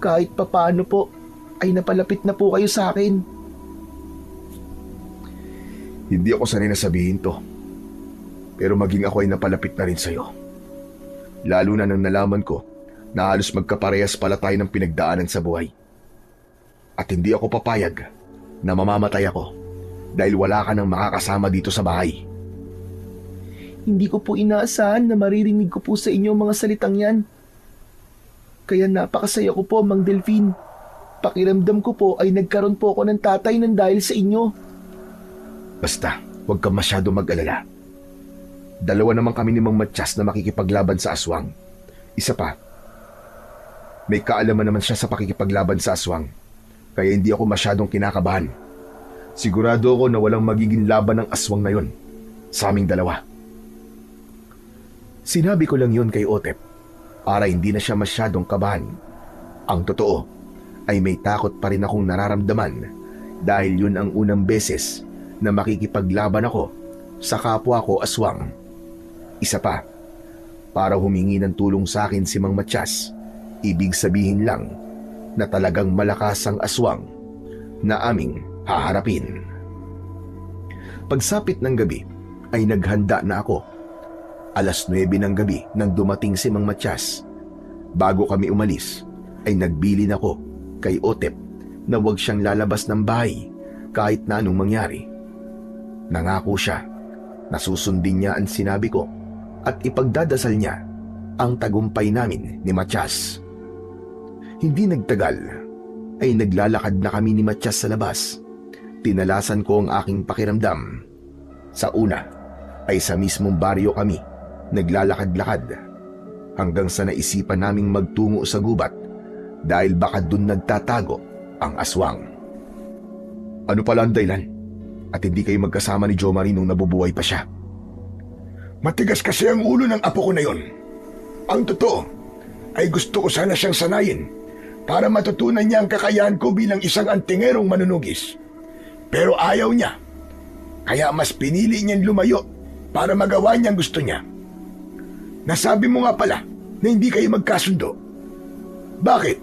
Kahit papaano po, ay napalapit na po kayo sa akin. Hindi ako sanay na sabihin to. Pero maging ako ay napalapit na rin sa'yo. Lalo na nang nalaman ko na halos magkaparehas pala tayo ng pinagdaanan sa buhay. At hindi ako papayag na mamamatay ako dahil wala ka nang makakasama dito sa bahay. Hindi ko po inaasahan na maririnig ko po sa inyo mga salitang yan. Kaya napakasaya ko po, Mang Delphine. Pakiramdam ko po ay nagkaroon po ako ng tatay nang dahil sa inyo. Basta, huwag kang masyado mag-alala. 2 naman kami ni Mang Matyas na makikipaglaban sa aswang. Isa pa, may kaalaman naman siya sa pakikipaglaban sa aswang. Kaya hindi ako masyadong kinakabahan. Sigurado ako na walang magiging laban ng aswang na yon sa aming dalawa. Sinabi ko lang yon kay Otep para hindi na siya masyadong kabahan. Ang totoo ay may takot pa rin akong nararamdaman dahil yun ang unang beses na makikipaglaban ako sa kapwa ko aswang. Isa pa, para humingi ng tulong sa akin si Mang Matyas, ibig sabihin lang na talagang malakas ang aswang na aming haharapin. Pagsapit ng gabi ay naghanda na ako. 9:00 ng gabi nang dumating si Mang Matyas. Bago kami umalis ay nagbilin ako kay Otep na huwag siyang lalabas ng bahay kahit na anong mangyari. Nangako siya na susundin niya ang sinabi ko at ipagdadasal niya ang tagumpay namin ni Matias. Hindi nagtagal ay naglalakad na kami ni Matias sa labas. Tinalasan ko ang aking pakiramdam. Sa una ay sa mismong baryo kami naglalakad-lakad hanggang sa naisipan naming magtungo sa gubat dahil baka dun nagtatago ang aswang. Ano pala ang dahilan? At hindi kayo magkasama ni Jomari nung nabubuhay pa siya? Matigas kasi ang ulo ng apo ko na yon. Ang totoo ay gusto ko sana siyang sanayin para matutunan niya ang kakayahan ko bilang isang antingerong manunugis. Pero ayaw niya. Kaya mas pinili niyang lumayo para magawa niyang gusto niya. Nasabi mo nga pala na hindi kayo magkasundo. Bakit?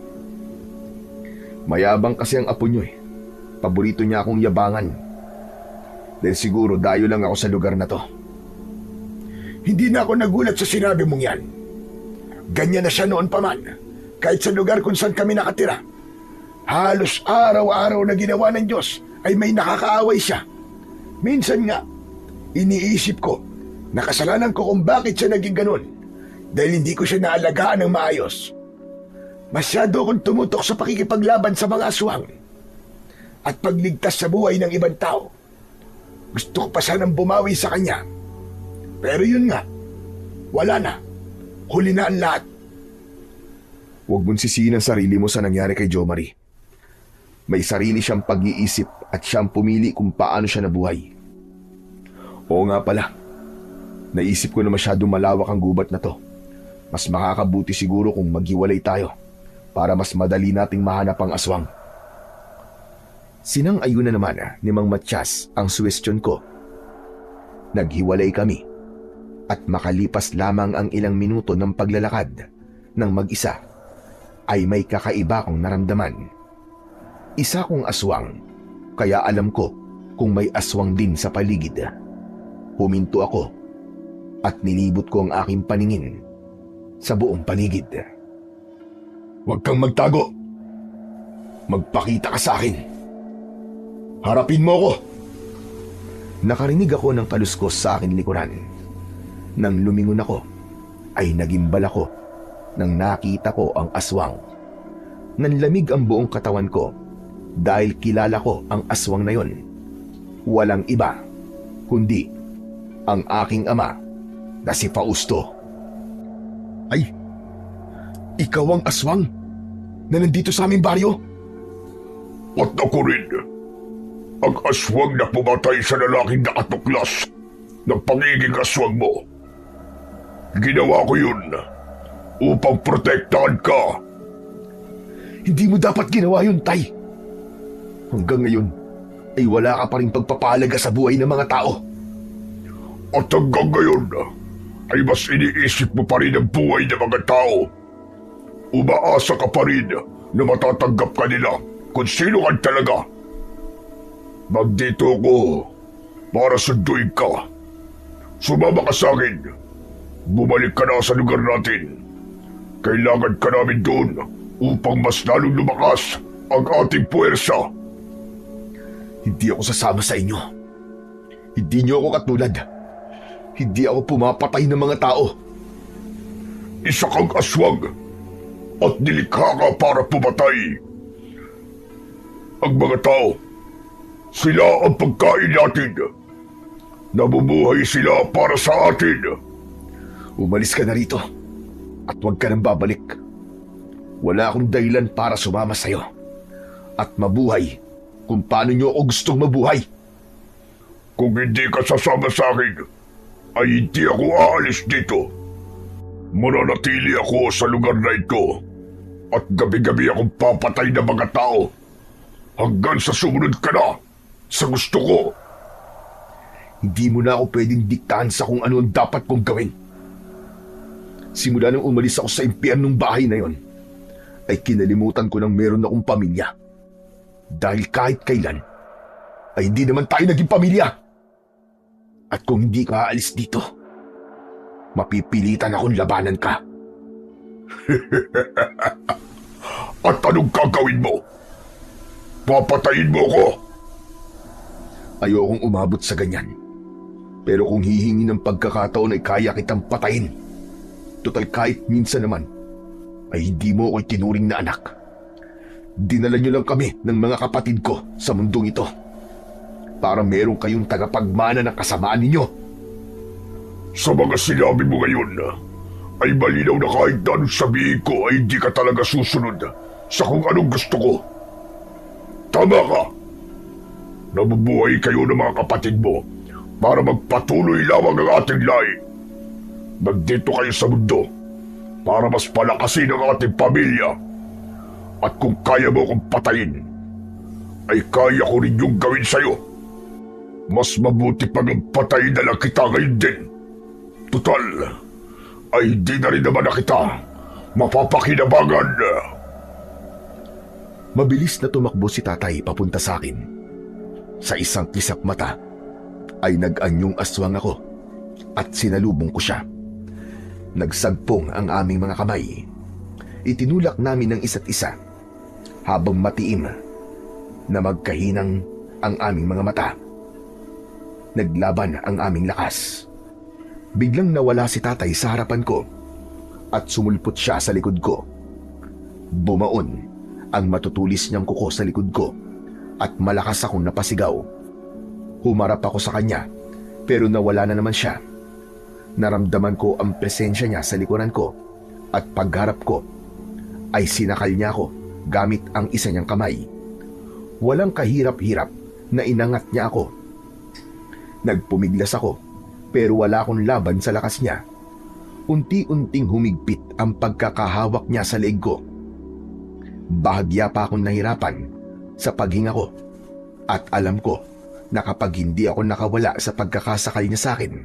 Mayabang kasi ang apo niyo eh. Paborito niya akong yabangan. Dahil siguro dayo lang ako sa lugar na to. Hindi na ako nagulat sa sinabi mong yan. Ganyan na siya noon pa man, kahit sa lugar kung saan kami nakatira. Halos araw-araw na ginawa ng Diyos ay may nakakaaway siya. Minsan nga, iniisip ko na kasalanan ko kung bakit siya naging ganun dahil hindi ko siya naalagaan ng maayos. Masyado akong tumutok sa pakikipaglaban sa mga aswang at pagligtas sa buhay ng ibang tao. Gusto ko pa sanang bumawi sa kanya. Pero yun nga, wala na. Huli na ang lahat. Huwag mong sisihin ang sarili mo sa nangyari kay Jomari. May sarili siyang pag-iisip at siyang pumili kung paano siya nabuhay. Oo nga pala, naisip ko na masyadong malawak ang gubat na to. Mas makakabuti siguro kung maghiwalay tayo para mas madali nating mahanap ang aswang. Sinang-ayun na naman ni Mang Matias ang suwestyon ko. Naghiwalay kami at makalipas lamang ang ilang minuto ng paglalakad ng mag-isa ay may kakaiba kong naramdaman. Isa kong aswang, kaya alam ko kung may aswang din sa paligid. Huminto ako at nilibot ko ang aking paningin sa buong paligid. Huwag kang magtago. Magpakita ka sa akin. Harapin mo ako. Nakarinig ako ng kaluskos sa aking likuran. Nang lumingon ako, ay nagimbal ako nang nakita ko ang aswang. Nanlamig ang buong katawan ko dahil kilala ko ang aswang na yon. Walang iba, kundi ang aking ama na si Fausto. Ay, ikaw ang aswang na nandito sa aming baryo? At ako rin, ang aswang na pumatay sa lalaking nakatuklas ng pagiging aswang mo. Ginawa ko yun upang protektahan ka. Hindi mo dapat ginawa yun, Tay. Hanggang ngayon ay wala ka pa rin pagpapahalaga sa buhay ng mga tao. At hanggang ngayon ay mas iniisip mo pa rin ang buhay ng mga tao. Umaasa ka pa rin na matatanggap ka nila kung sino ka talaga. Magdito ko para sunduin ka. Sumama ka sa akin. Bumalik ka na sa lugar natin. Kailangan ka namin doon upang mas lalong lumakas ang ating puwersa. Hindi ako sasama sa inyo. Hindi niyo ako katulad. Hindi ako pumapatay ng mga tao. Isa kang aswang at nilikha ka para pumatay. Ang mga tao, sila ang pagkain natin. Nabubuhay sila para sa atin. Umalis ka na rito at huwag ka nang babalik. Wala akong dahilan para sumama sa'yo at mabuhay kung paano niyo ako gustong mabuhay. Kung hindi ka sasama sa akin, ay hindi ako aalis dito. Mananatili ako sa lugar na ito at gabi-gabi akong papatay ng mga tao hanggang sa sumunod ka na sa gusto ko. Hindi mo na ako pwedeng diktahan sa kung ano ang dapat kong gawin. Simula nang umalis ako sa impyernong bahay na yon, ay kinalimutan ko nang meron akong pamilya. Dahil kahit kailan, ay hindi naman tayo naging pamilya. At kung hindi ka aalis dito, mapipilitan akong labanan ka. At anong gagawin mo? Papatayin mo ko? Ayokong umabot sa ganyan. Pero kung hihingi ng pagkakataon ay kaya kitang patayin. Total kahit minsan naman ay hindi mo ako'y tinuring na anak. Dinala niyo lang kami ng mga kapatid ko sa mundong ito para meron kayong tagapagmana ng kasamaan ninyo. Sa mga sinabi mo ngayon, ay malinaw na kahit na anong sabihin ko ay hindi ka talaga susunod sa kung anong gusto ko. Tama ka. Nabubuhay kayo ng mga kapatid mo para magpatuloy lamang ang ating lahi. Nandito kayo sa mundo para mas palakasin ang ating pamilya. At kung kaya mo akong patayin, ay kaya ko rin yung gawin sa'yo. Mas mabuti pang ang patayin na lang kita ngayon din. Tutal, ay hindi na rin naman na kita mapapakinabangan. Mabilis na tumakbo si tatay papunta sa akin. Sa isang kisap mata ay nag-anyong aswang ako at sinalubong ko siya. Nagsagpong ang aming mga kamay. Itinulak namin ng isa't isa habang matiim na magkahinang ang aming mga mata. Naglaban ang aming lakas. Biglang nawala si tatay sa harapan ko at sumulpot siya sa likod ko. Bumaon ang matutulis niyang kuko sa likod ko at malakas akong napasigaw. Humarap ako sa kanya pero nawala na naman siya. Naramdaman ko ang presensya niya sa likuran ko at pagharap ko ay sinakal niya ako gamit ang isa niyang kamay. Walang kahirap-hirap na inangat niya ako. Nagpumiglas ako pero wala akong laban sa lakas niya. Unti-unting humigpit ang pagkakahawak niya sa leeg ko. Bahagya pa akong nahirapan sa paghinga ko at alam ko na kapag hindi ako nakawala sa pagkakasakal niya sa akin,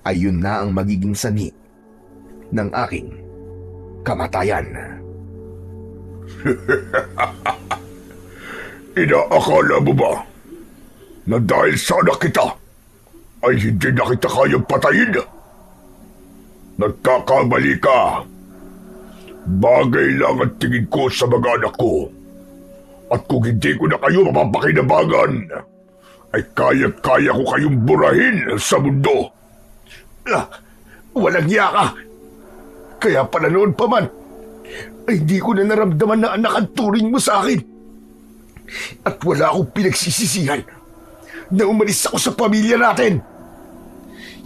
ay yun na ang magiging sanhi ng aking kamatayan. Inaakala mo ba na dahil sa anak kita ay hindi na kita kayang patayin? Nagkakamali ka. Bagay lang ang tingin ko sa mga anak ko. At kung hindi ko na kayo mapapakinabangan, ay kaya-kaya ko kayong burahin sa mundo. Walang hiya ka. Kaya pala noon pa man, ay hindi ko na naramdaman na anak ang turing mo sa akin. At wala akong pinagsisisihan na umalis ako sa pamilya natin.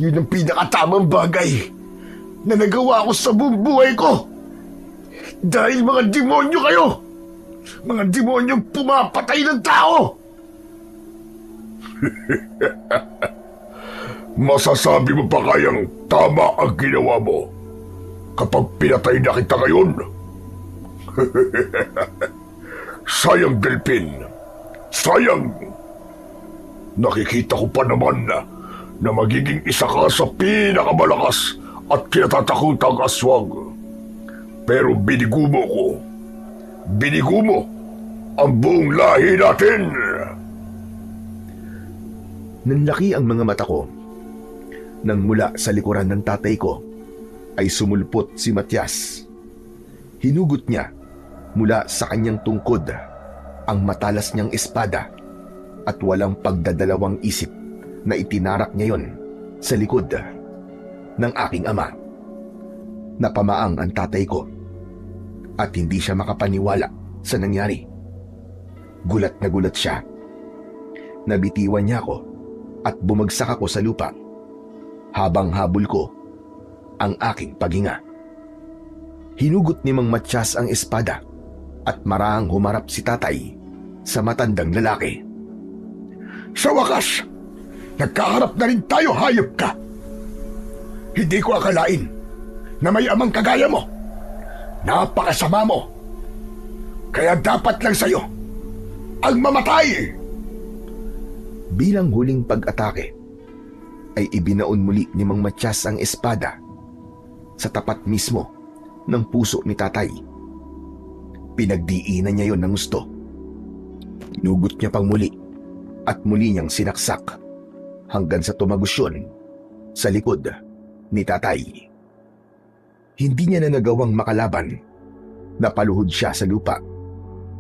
Yun ang pinakatamang bagay na nagawa ko sa buong buhay ko. Dahil mga demonyo kayo. Mga demonyong pumapatay ng tao. Masasabi mo pa kayang tama ang ginawa mo kapag pinatay na kita ngayon? Sayang, Delphin. Sayang. Nakikita ko pa naman na magiging isa ka sa pinakamalakas at kinatatakutang aswang. Pero binigo mo ko. Binigo mo ang buong lahi natin. Nanlaki ang mga mata ko. Nang mula sa likuran ng tatay ko ay sumulpot si Matias. Hinugot niya mula sa kanyang tungkod ang matalas niyang espada at walang pagdadalawang isip na itinarak niya yon sa likod ng aking ama. Napamaang ang tatay ko at hindi siya makapaniwala sa nangyari. Gulat na gulat siya. Nabitiwan niya ako at bumagsak ako sa lupa habang habol ko ang aking paghinga. Hinugot ni Mang Matias ang espada at marahang humarap si tatay sa matandang lalaki. Sa wakas, nagkaharap na rin tayo, hayop ka. Hindi ko akalain na may amang kagaya mo. Napakasama mo. Kaya dapat lang sa'yo ang mamatay. Bilang huling pag-atake, ay ibinaon muli ni Mang Matias ang espada sa tapat mismo ng puso ni tatay. Pinagdiinan niya yon ng gusto. Hinugot niya pang muli at muli niyang sinaksak hanggang sa tumagos yun sa likod ni tatay. Hindi niya na nagawang makalaban. Napaluhod siya sa lupa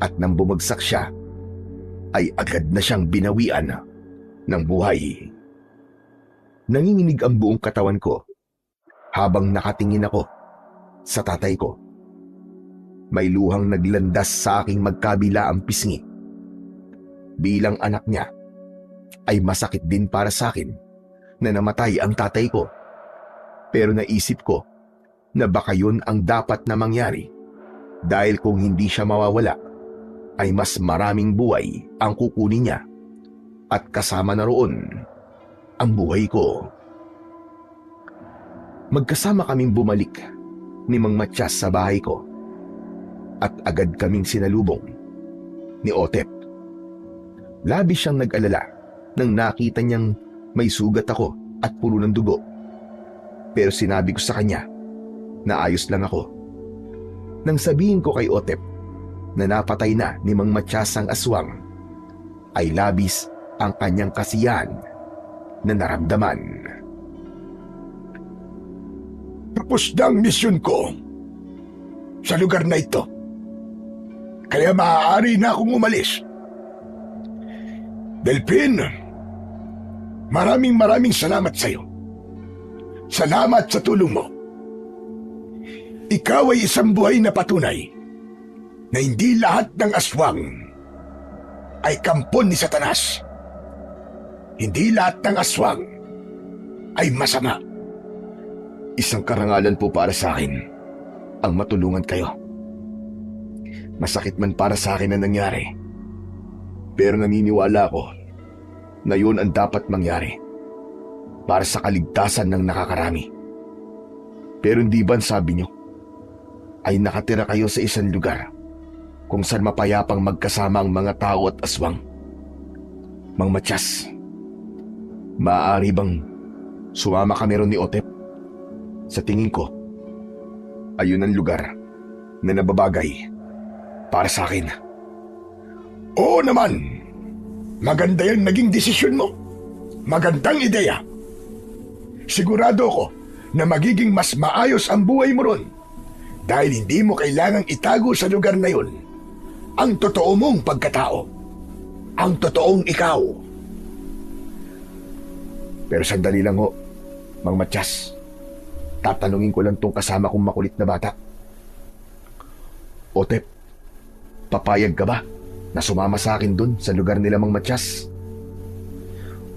at nang bumagsak siya ay agad na siyang binawian ng buhay. Nanginginig ang buong katawan ko habang nakatingin ako sa tatay ko. May luhang naglandas sa aking magkabila ang pisngi. Bilang anak niya, ay masakit din para sa akin na namatay ang tatay ko. Pero naisip ko na baka yun ang dapat na mangyari dahil kung hindi siya mawawala, ay mas maraming buhay ang kukunin niya at kasama na roon ang buhay ko. Magkasama kaming bumalik ni Mang Matyas sa bahay ko at agad kaming sinalubong ni Otep. Labis siyang nag-alala nang nakita niyang may sugat ako at puno ng dugo. Pero sinabi ko sa kanya na ayos lang ako. Nang sabihin ko kay Otep na napatay na ni Mang Matyas ang aswang, ay labis ang kanyang kasiyahan na naramdaman. Tapos na ang misyon ko sa lugar na ito. Kaya maaari na akong umalis. Delphin, maraming salamat sa iyo. Salamat sa tulong mo. Ikaw ay isang buhay na patunay na hindi lahat ng aswang ay kampon ni Satanas. Hindi lahat ng aswang ay masama. Isang karangalan po para sa akin ang matulungan kayo. Masakit man para sa akin ang nangyari, pero naniniwala ako na yun ang dapat mangyari para sa kaligtasan ng nakakarami. Pero hindi ba sabi niyo ay nakatira kayo sa isang lugar kung saan mapayapang magkasama ang mga tao at aswang? Mang Matyas, maaari bang sumama kami ron ni Otep? Sa tingin ko, ayun ang lugar na nababagay para sa akin. Oo naman. Maganda yung naging desisyon mo. Magandang ideya. Sigurado ako na magiging mas maayos ang buhay mo ron dahil hindi mo kailangang itago sa lugar na yun ang totoo mong pagkatao. Ang totoong ikaw. Pero sandali lang ho, Mang Matyas. Tatanungin ko lang tong kasama kong makulit na bata. Otep, papayag ka ba na sumama sa akin dun sa lugar nila Mang Matyas?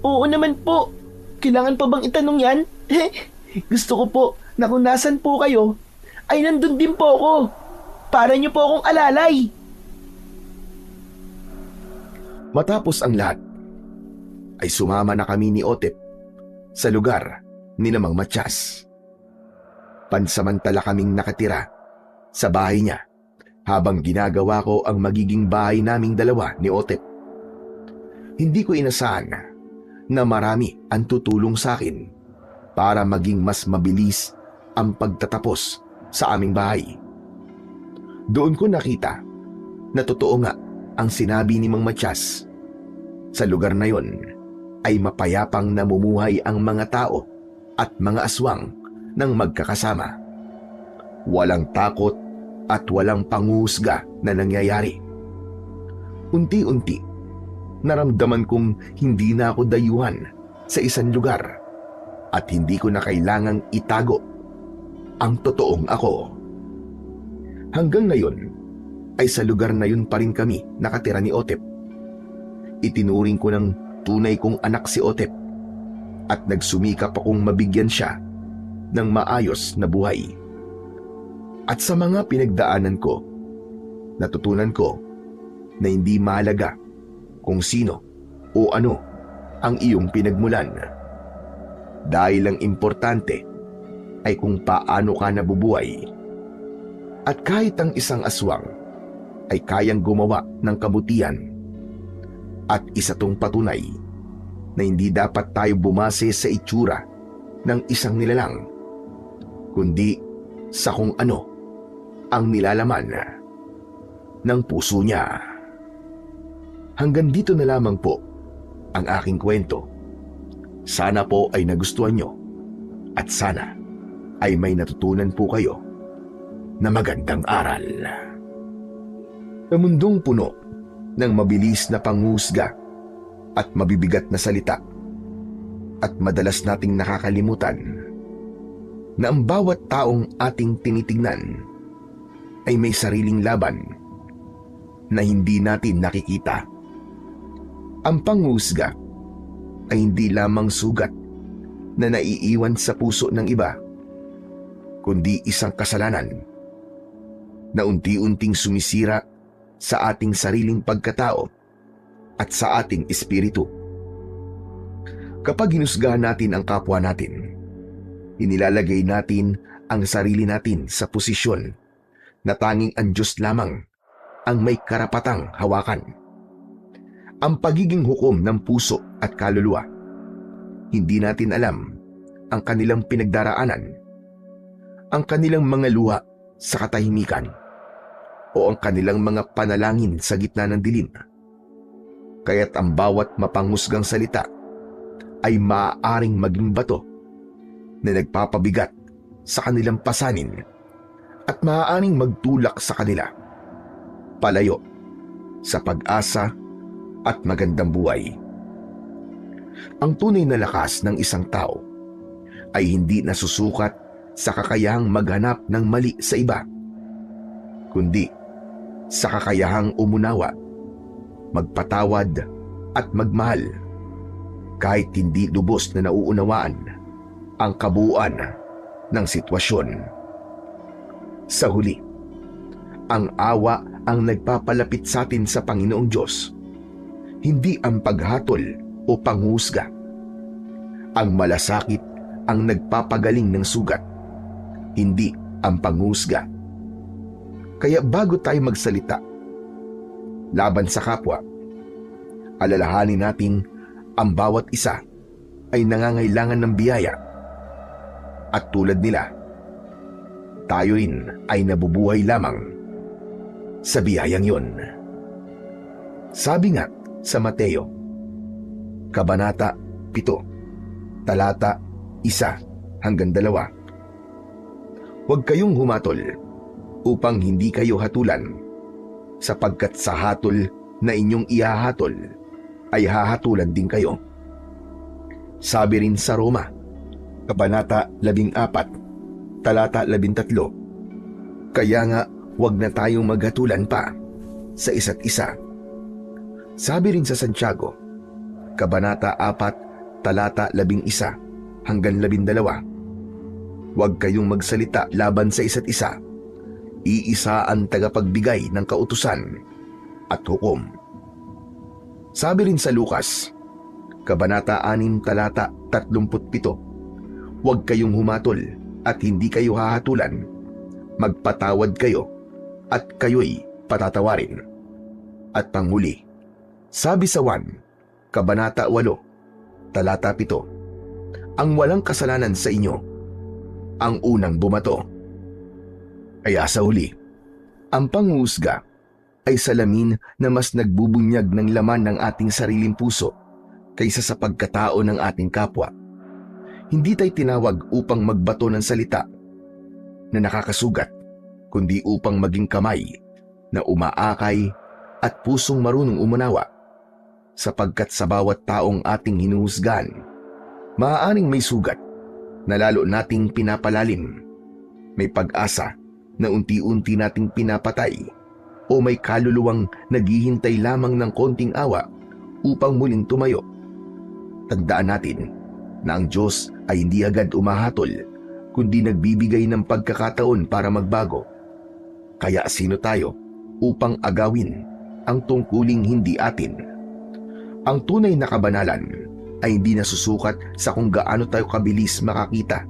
Oo naman po. Kailangan pa bang itanong yan? Gusto ko po na kung nasan po kayo, ay nandun din po ako. Para niyo po akong alalay. Matapos ang lahat, ay sumama na kami ni Otep sa lugar ni Mang Matyas. Pansamantala kaming nakatira sa bahay niya habang ginagawa ko ang magiging bahay naming dalawa ni Otep. Hindi ko inasahan na marami ang tutulong sa akin para maging mas mabilis ang pagtatapos sa aming bahay. Doon ko nakita na totoo nga ang sinabi ni Mang Matyas. Sa lugar na yon ay mapayapang namumuhay ang mga tao at mga aswang ng magkakasama. Walang takot at walang panghusga na nangyayari. Unti-unti, naramdaman kong hindi na ako dayuhan sa isang lugar at hindi ko na kailangang itago ang totoong ako. Hanggang ngayon ay sa lugar na yun pa rin kami nakatira ni Otep. Itinuring ko ng tunay kong anak si Otep at nagsumikap akong mabigyan siya ng maayos na buhay. At sa mga pinagdaanan ko, natutunan ko na hindi mahalaga kung sino o ano ang iyong pinagmulan. Dahil ang importante ay kung paano ka nabubuhay. At kahit ang isang aswang ay kayang gumawa ng kabutihan. At isa tong patunay na hindi dapat tayo bumase sa itsura ng isang nilalang, kundi sa kung ano ang nilalaman ng puso niya. Hanggang dito na lamang po ang aking kwento. Sana po ay nagustuhan nyo at sana ay may natutunan po kayo na magandang aral. Sa mundong puno ng mabilis na panghusga at mabibigat na salita at madalas nating nakakalimutan, na ang bawat taong ating tinitignan ay may sariling laban na hindi natin nakikita. Ang panghusga ay hindi lamang sugat na naiiwan sa puso ng iba, kundi isang kasalanan na unti-unting sumisira sa ating sariling pagkatao at sa ating espiritu. Kapag hinusgahan natin ang kapwa natin, inilalagay natin ang sarili natin sa posisyon na tanging ang Diyos lamang ang may karapatang hawakan. Ang pagiging hukom ng puso at kaluluwa, hindi natin alam ang kanilang pinagdaraanan, ang kanilang mga luha sa katahimikan, o ang kanilang mga panalangin sa gitna ng dilim. Kaya't ang bawat mapanghusgang salita ay maaaring maging bato na nagpapabigat sa kanilang pasanin at maaaring magtulak sa kanila palayo sa pag-asa at magandang buhay. Ang tunay na lakas ng isang tao ay hindi nasusukat sa kakayahang maghanap ng mali sa iba, kundi sa kakayahang umunawa, magpatawad at magmahal kahit hindi lubos na nauunawaan ang kabuuan ng sitwasyon. Sa huli, ang awa ang nagpapalapit sa atin sa Panginoong Diyos, hindi ang paghatol o panghusga. Ang malasakit ang nagpapagaling ng sugat, hindi ang panghusga. Kaya bago tayo magsalita laban sa kapwa, alalahanin nating ang bawat isa ay nangangailangan ng biyaya. At tulad nila, tayo rin ay nabubuhay lamang sa biyayang yon. Sabi nga sa Mateo, Kabanata 7, talata 1 hanggang 2, huwag kayong humatol upang hindi kayo hatulan, sapagkat sa hatol na inyong ihahatol ay hahatulan din kayo. Sabi rin sa Roma, Kabanata 14, talata 13, kaya nga huwag na tayong maghatulan pa sa isa't isa. Sabi rin sa Santiago, Kabanata 4, talata 11 hanggang 12, huwag kayong magsalita laban sa isa't isa. Iisa ang tagapagbigay ng kautusan at hukom. Sabi rin sa Lucas, Kabanata 6, talata 37, huwag kayong humatol at hindi kayo hahatulan. Magpatawad kayo at kayo'y patatawarin. At panghuli, sabi sa Juan, Kabanata 8, talata 7, ang walang kasalanan sa inyo ang unang bumato. Kaya sa huli, ang panghusga ay salamin na mas nagbubunyag ng laman ng ating sariling puso kaysa sa pagkatao ng ating kapwa. Hindi tayo tinawag upang magbato ng salita na nakakasugat, kundi upang maging kamay na umaakay at pusong marunong umunawa, sapagkat sa bawat taong ating hinuhusgahan, maaaring may sugat na lalo nating pinapalalim, may pag-asa na unti-unti nating pinapatay, o may kaluluwang naghihintay lamang ng konting awa upang muling tumayo. Tandaan natin na ang Diyos ay hindi agad umahatol, kundi nagbibigay ng pagkakataon para magbago. Kaya sino tayo upang agawin ang tungkuling hindi atin? Ang tunay na kabanalan ay hindi nasusukat sa kung gaano tayo kabilis makakita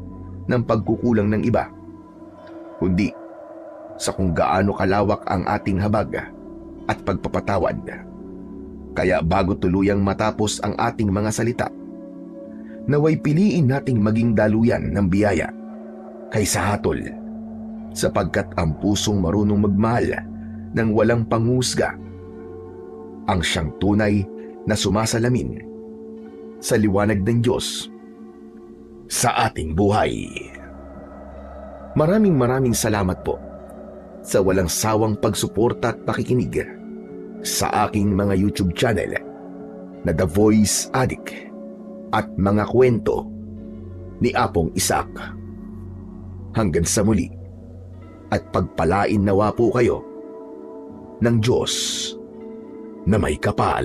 ng pagkukulang ng iba, kundi sa kung gaano kalawak ang ating habag at pagpapatawad. Kaya bago tuluyang matapos ang ating mga salita, naway piliin nating maging daluyan ng biyaya kaysa hatol, sapagkat ang pusong marunong magmahal ng walang panghusga ang siyang tunay na sumasalamin sa liwanag ng Diyos sa ating buhay. Maraming salamat po sa walang sawang pagsuporta at pakikinig sa aking mga YouTube channel na The Voice Addict at mga kwento ni Apong Isaac. Hanggang sa muli at pagpalain nawa po kayo ng Diyos na may kapal.